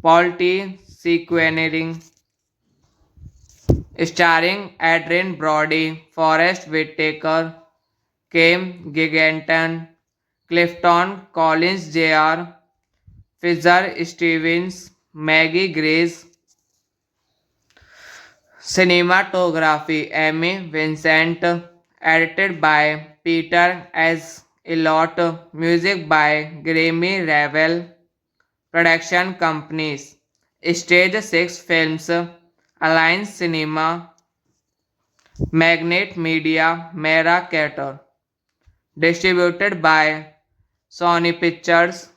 Speaker 1: Paul T. Sequenering, starring Adrian Brody, Forrest Whitaker, Kim Giganton, Clifton Collins Jr., Fisher Stevens, Maggie Grace. Cinematography Amy Vincent, edited by Peter S. Elliott, music by Grammy Ravel, production companies Stage 6 Films, Alliance Cinema, Magnet Media, Mera Carter, distributed by Sony Pictures.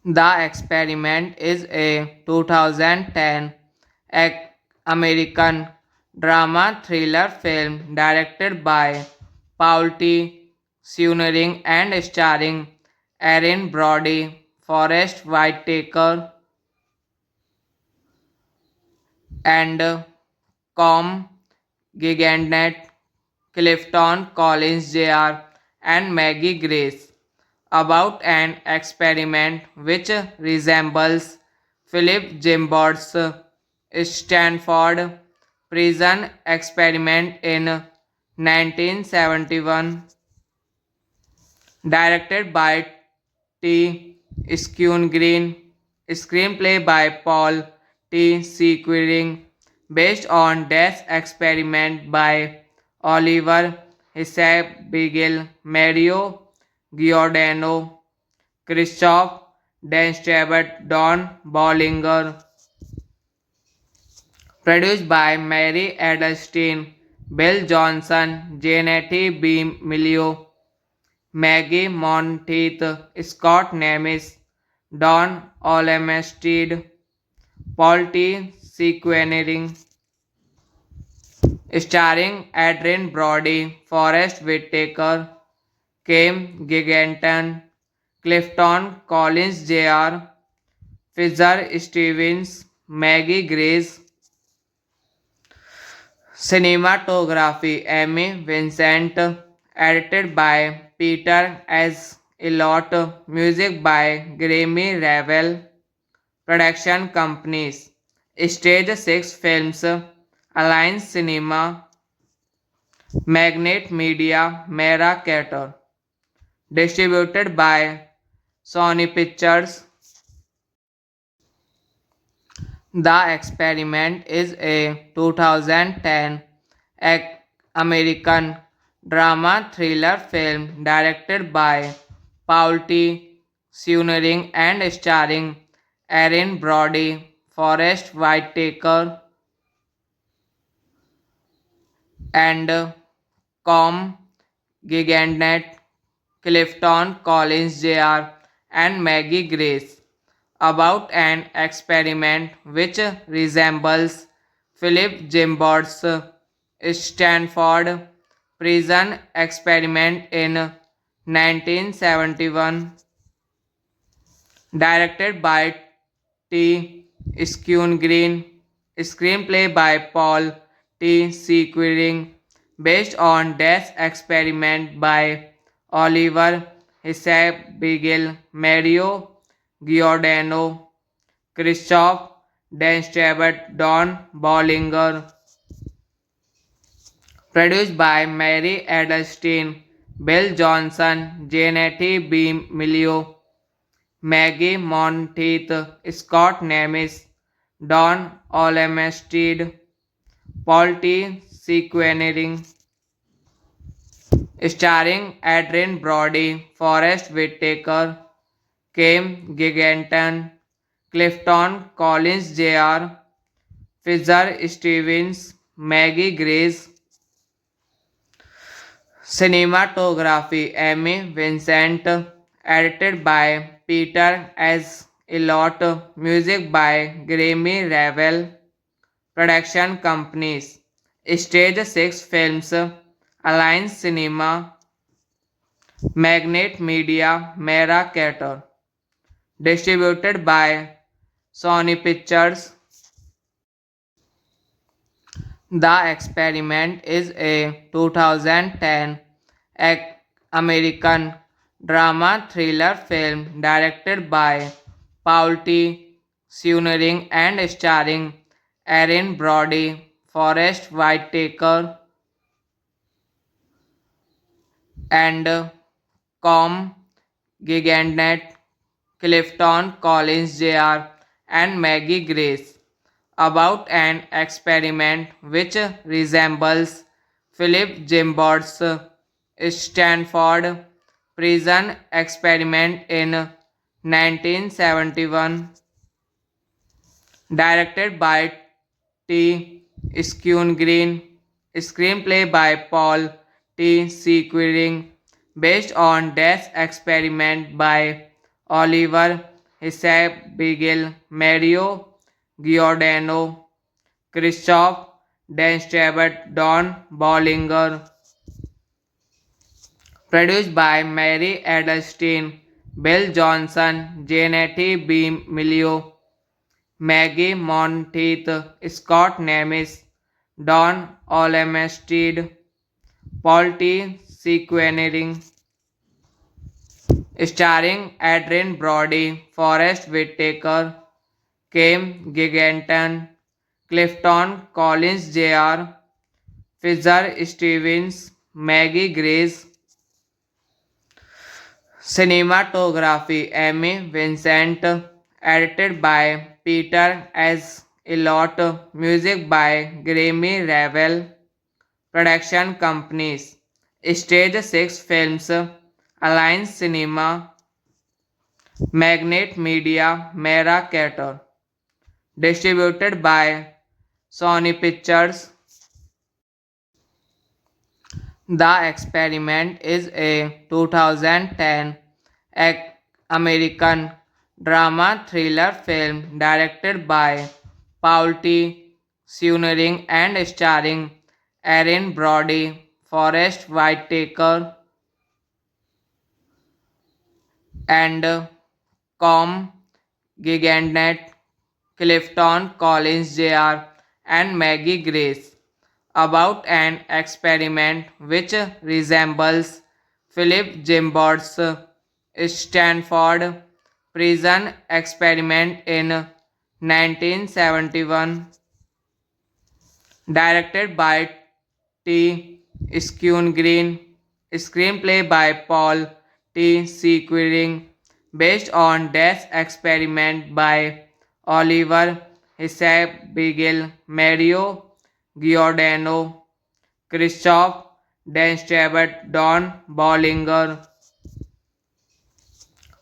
Speaker 1: The Experiment is a 2010 American drama thriller film directed by Paul T. Seunering and starring Erin Brody, Forrest Whitaker, and Com Gigandet, Clifton Collins Jr., and Maggie Grace, about an experiment which resembles Philip Gimbard's Stanford prison experiment in 1971, directed by T. Green, screenplay by Paul T. Sequering, based on Death Experiment by Oliver Hisab Mario Giordano, Christoph Denstebert, Don Bollinger. Produced by Mary Edelstein, Bill Johnson, Janet B. Milio, Maggie Monteith, Scott Nemes, Don Olemesteed, Paul T. Sequenering, starring Adrian Brody, Forrest Whitaker, Kim Giganton, Clifton Collins Jr., Fisher Stevens, Maggie Grace. Cinematography Amy Vincent, edited by Peter S. Elliott, music by Grammy Ravel, production companies Stage 6 Films, Alliance Cinema, Magnet Media, Mera Carter, distributed by Sony Pictures. The Experiment is a 2010 American drama thriller film directed by Paul T. Seunering and starring Erin Brody, Forrest Whitaker, and Com Gigandet, Clifton Collins Jr., and Maggie Grace, about an experiment which resembles Philip Gimbard's Stanford prison experiment in 1971, directed by T. Green, screenplay by Paul T. Sequering, based on Death Experiment by Oliver Hisab Mario Giordano, Christoph Denstebert, Don Bollinger. Produced by Mary Edelstein, Bill Johnson, Janet B. Milio, Maggie Monteith, Scott Nemes, Don Olemesteed, Paul T. Sequenering, starring Adrian Brody, Forrest Whitaker, Kim Giganton, Clifton Collins Jr., Fisher Stevens, Maggie Grace. Cinematography Amy Vincent, edited by Peter S. Elliott, music by Grammy Ravel, production companies Stage 6 Films, Alliance Cinema, Magnet Media Mercator. Distributed by Sony Pictures. The Experiment is a 2010 American drama thriller film directed by Paul T. Schooling and starring Erin Brody, Forrest Whitaker, and Com Gigantnet, Clifton Collins Jr., and Maggie Grace, about an experiment which resembles Philip Gimbot's Stanford prison experiment in 1971, directed by T. Green, screenplay by Paul T. Sequiring, based on Death Experiment by Oliver Hisab-Beagle, Mario Giordano, Christoph Denstrebert, Don Bollinger, produced by Mary Edelstein, Bill Johnson, Janet B. Milio, Maggie Monteith, Scott Nemes, Don Olemesteed, Paul T. Sequenering, starring Adrian Brody, Forrest Whitaker, Kim Giganton, Clifton Collins Jr., Fisher Stevens, Maggie Grace, cinematography Amy Vincent, edited by Peter S. Elliott, music by Grammy Ravel, production companies, Stage 6 Films, Alliance Cinema, Magnet Media Mercator, distributed by Sony Pictures. The Experiment is a 2010 American drama thriller film directed by Paul T. Schooling and starring Erin Brody, Forrest Whitaker, and Com Gigantnet, Clifton Collins Jr., and Maggie Grace, about an experiment which resembles Philip Gimbot's Stanford prison experiment in 1971, directed by T. Green, screenplay by Paul T. Sequiring, based on Death Experiment by Oliver Hisab-Beagle, Mario Giordano, Christoph Denstrebert, Don Bollinger,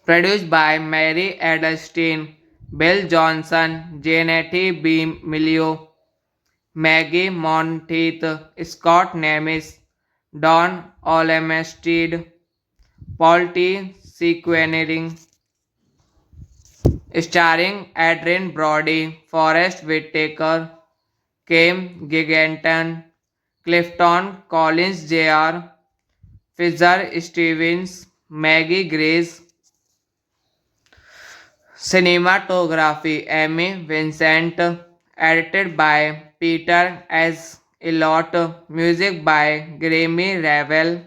Speaker 1: produced by Mary Edelstein, Bill Johnson, Janet B. Milio, Maggie Monteith, Scott Nemes, Don Olemesteed, Paul T. Sequenering, starring Adrian Brody, Forrest Whitaker, Kim Giganton, Clifton Collins Jr., Fisher Stevens, Maggie Grace, cinematography Amy Vincent, edited by Peter S. Elliott, music by Grammy Ravel,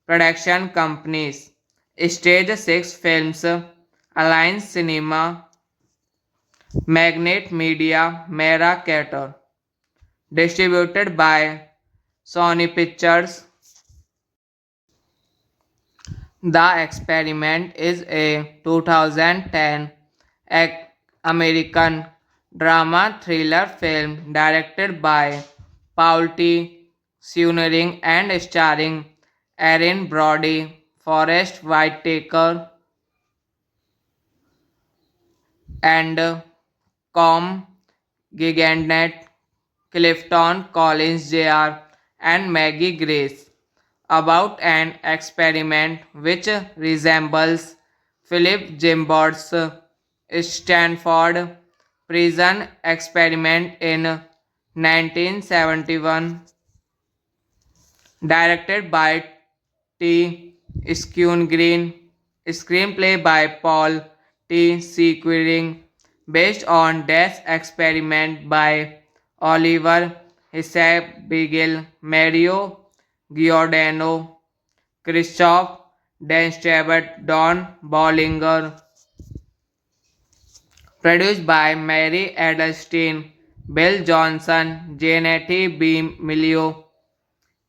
Speaker 1: production companies, Stage 6 Films, Alliance Cinema, Magnet Media Mercator, distributed by Sony Pictures. The Experiment is a 2010 American drama thriller film directed by Paul T. Schooling and starring Erin Brody, Forrest Whitaker, and Com Gigantnet, Clifton Collins Jr., and Maggie Grace, about an experiment which resembles Philip Gimbot's Stanford prison experiment in 1971, directed by T. Skune Green. Screenplay by Paul T. Sequiring, based on Death Experiment by Oliver Hisab Beagle, Mario Giordano, Christoph Denstebert, Don Bollinger. Produced by Mary Edelstein, Bill Johnson, Janet B. Milio,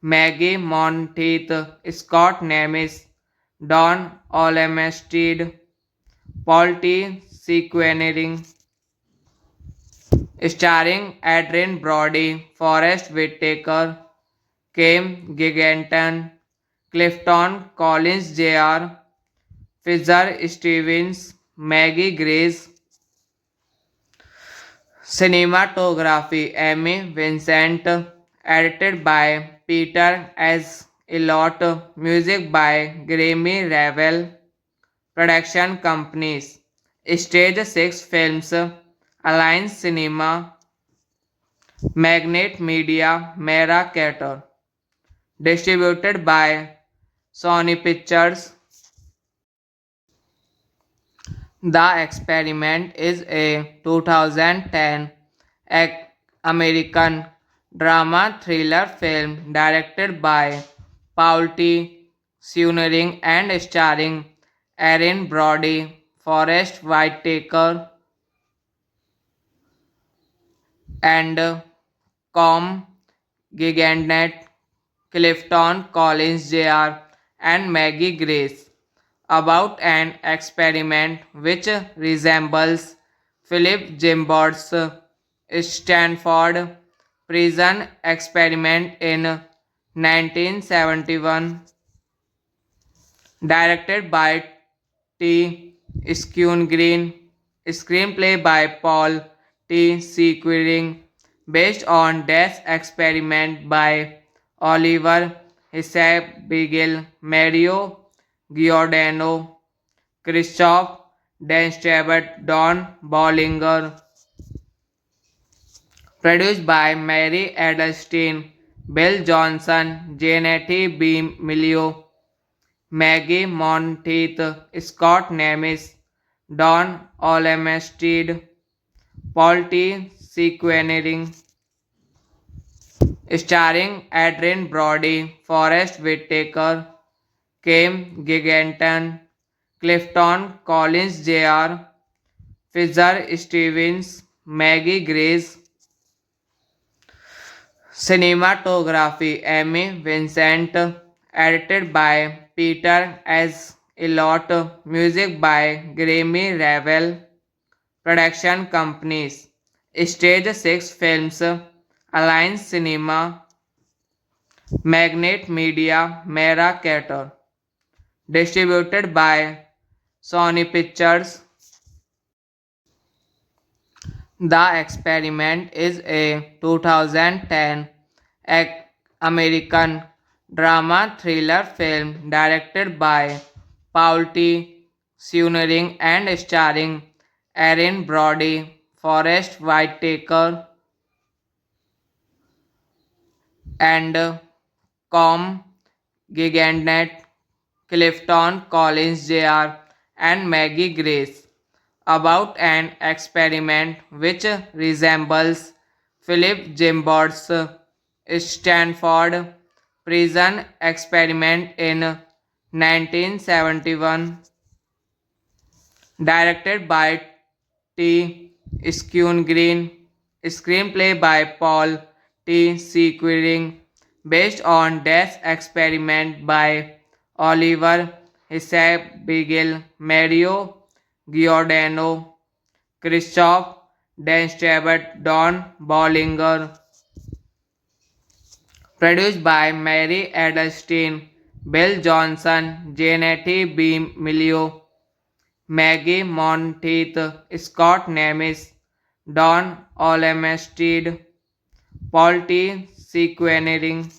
Speaker 1: Maggie Monteith, Scott Nemes, Don Olemesteed, Paul T. Sequenering, starring Adrian Brody, Forrest Whitaker, Kim Giganton, Clifton Collins Jr., Fisher Stevens, Maggie Grace. Cinematography Amy Vincent, edited by Peter S. Elliott, music by Grammy Ravel, production companies Stage 6 Films, Alliance Cinema, Magnet Media, Mera Carter, distributed by Sony Pictures. The Experiment is a 2010 American drama thriller film directed by Paul T. Seunering and starring Erin Brody, Forrest Whitaker, and Com Gigandet, Clifton Collins Jr., and Maggie Grace, about an experiment which resembles Philip Gimbard's Stanford prison experiment in 1971, directed by T. Skune Green, screenplay by Paul T. Sequiring, based on Death Experiment by Oliver Hisab Beagle, Mario Giordano, Christoph Denstebert, Don Bollinger. Produced by Mary Edelstein, Bill Johnson, Janet B. Milio, Maggie Monteith, Scott Nemes, Don Olemesteed, Paul T. Sequenering, starring Adrian Brody, Forrest Whitaker, Kim Giganton, Clifton Collins Jr., Fisher Stevens, Maggie Grace. Cinematography Amy Vincent, edited by Peter S. Elliott, music by Grammy Ravel, production companies Stage 6 Films, Alliance Cinema, Magnet Media, Mera Carter, distributed by Sony Pictures. The Experiment is a 2010 American drama thriller film directed by Paul T. Seunering and starring Erin Brody, Forrest Whitaker, and Com Gigandet, Clifton Collins Jr., and Maggie Grace, about an experiment which resembles Philip Gimbard's Stanford prison experiment in 1971, directed by T. Skune Green, screenplay by Paul T. Sequiring, based on Death Experiment by Oliver Hisab Beagle, Mario Giordano, Christoph Denstebert, Don Bollinger. Produced by Mary Edelstein, Bill Johnson, Janet B. Milio, Maggie Monteith, Scott Nemes, Don Olemesteed, Paul T. Sequenering,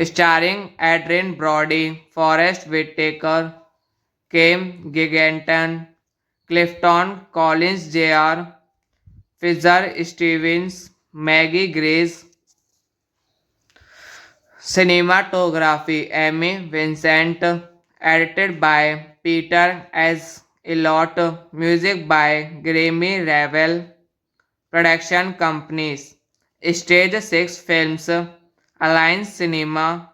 Speaker 1: starring Adrian Brody, Forrest Whitaker, Kim Giganton, Clifton Collins Jr., Fisher Stevens, Maggie Grace. Cinematography Amy Vincent, edited by Peter S. Elliott, music by Grammy Ravel, production companies, Stage 6 Films, Alliance Cinema,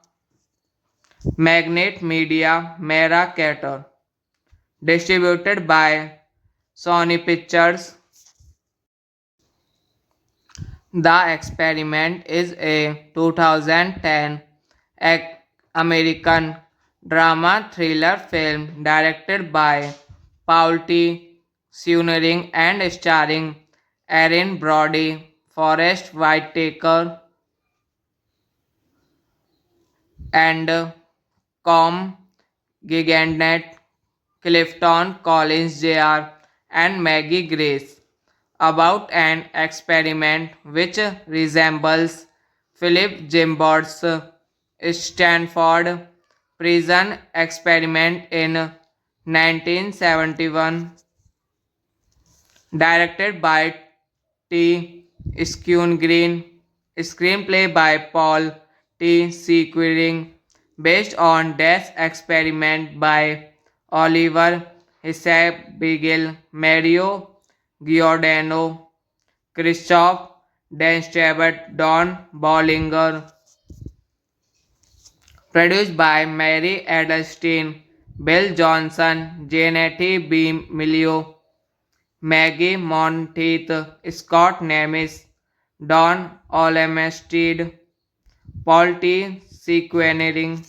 Speaker 1: Magnet Media, Mera Carter, distributed by Sony Pictures. The Experiment is a 2010 American drama thriller film directed by Paul T. Schooling and starring Erin Brody, Forrest Whitaker, and Com Gigantnet, Clifton Collins Jr., and Maggie Grace, about an experiment which resembles Philip Gimbard's Stanford prison experiment in 1971, directed by T. Green, screenplay by Paul T. Sequiring, based on this experiment by Oliver Hisab-Beagle, Mario Giordano, Christoph Denstrebet, Don Bollinger, produced by Mary Edelstein, Bill Johnson, Janet B. Milio, Maggie Monteith, Scott Nemes, Don Olemestead, Paul T. Sequenering,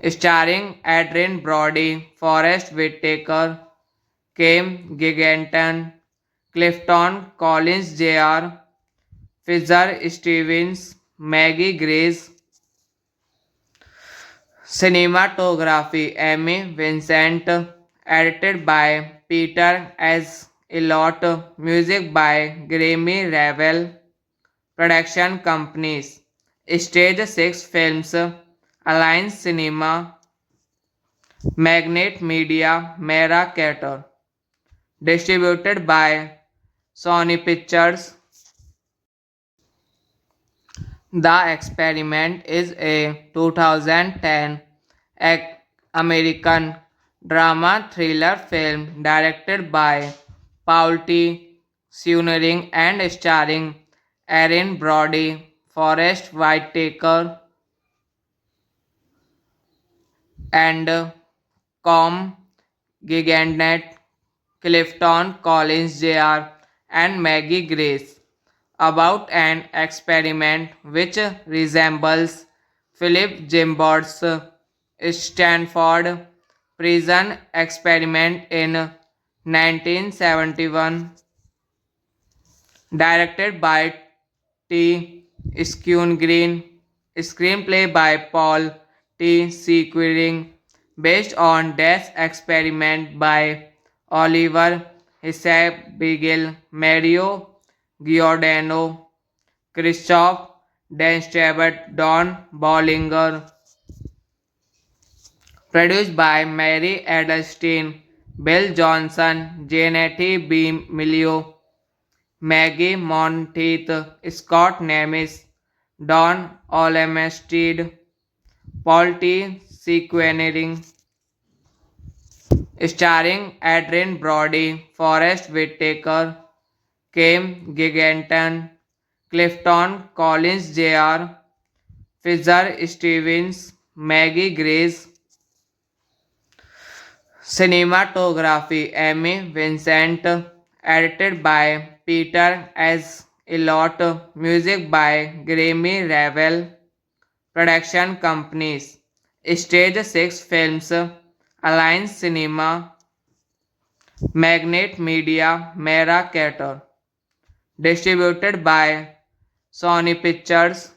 Speaker 1: starring Adrian Brody, Forrest Whitaker, Kim Giganton, Clifton Collins Jr., Fisher Stevens, Maggie Grace. Cinematography Amy Vincent, edited by Peter S. Elliott, music by Grammy Ravel, production companies, Stage 6 Films, Alliance Cinema, Magnet Media, Mera Carter, distributed by Sony Pictures. The Experiment is a 2010 American drama thriller film directed by Paul T. Schooling and starring Erin Brody, Forrest Whitaker, and Com Gigantnet, Clifton Collins Jr., and Maggie Grace, about an experiment which resembles Philip Gimbard's Stanford prison experiment in 1971, directed by T. Green, screenplay by Paul T. Sequiring, based on this experiment by Oliver Hisab-Beagle, Mario Giordano, Christoph Denstrebet, Don Bollinger, produced by Mary Edelstein, Bill Johnson, Janet B. Milio, Maggie Monteith, Scott Nemes, Don Olemestead, Paul T. Sequenering, starring Adrian Brody, Forrest Whitaker, Kim Giganton, Clifton Collins Jr., Fisher Stevens, Maggie Grace. Cinematography Amy Vincent, edited by Peter S. Elliott, music by Grammy Ravel, production companies, Stage 6 Films, Alliance Cinema, Magnet Media, Mera Carter, distributed by Sony Pictures.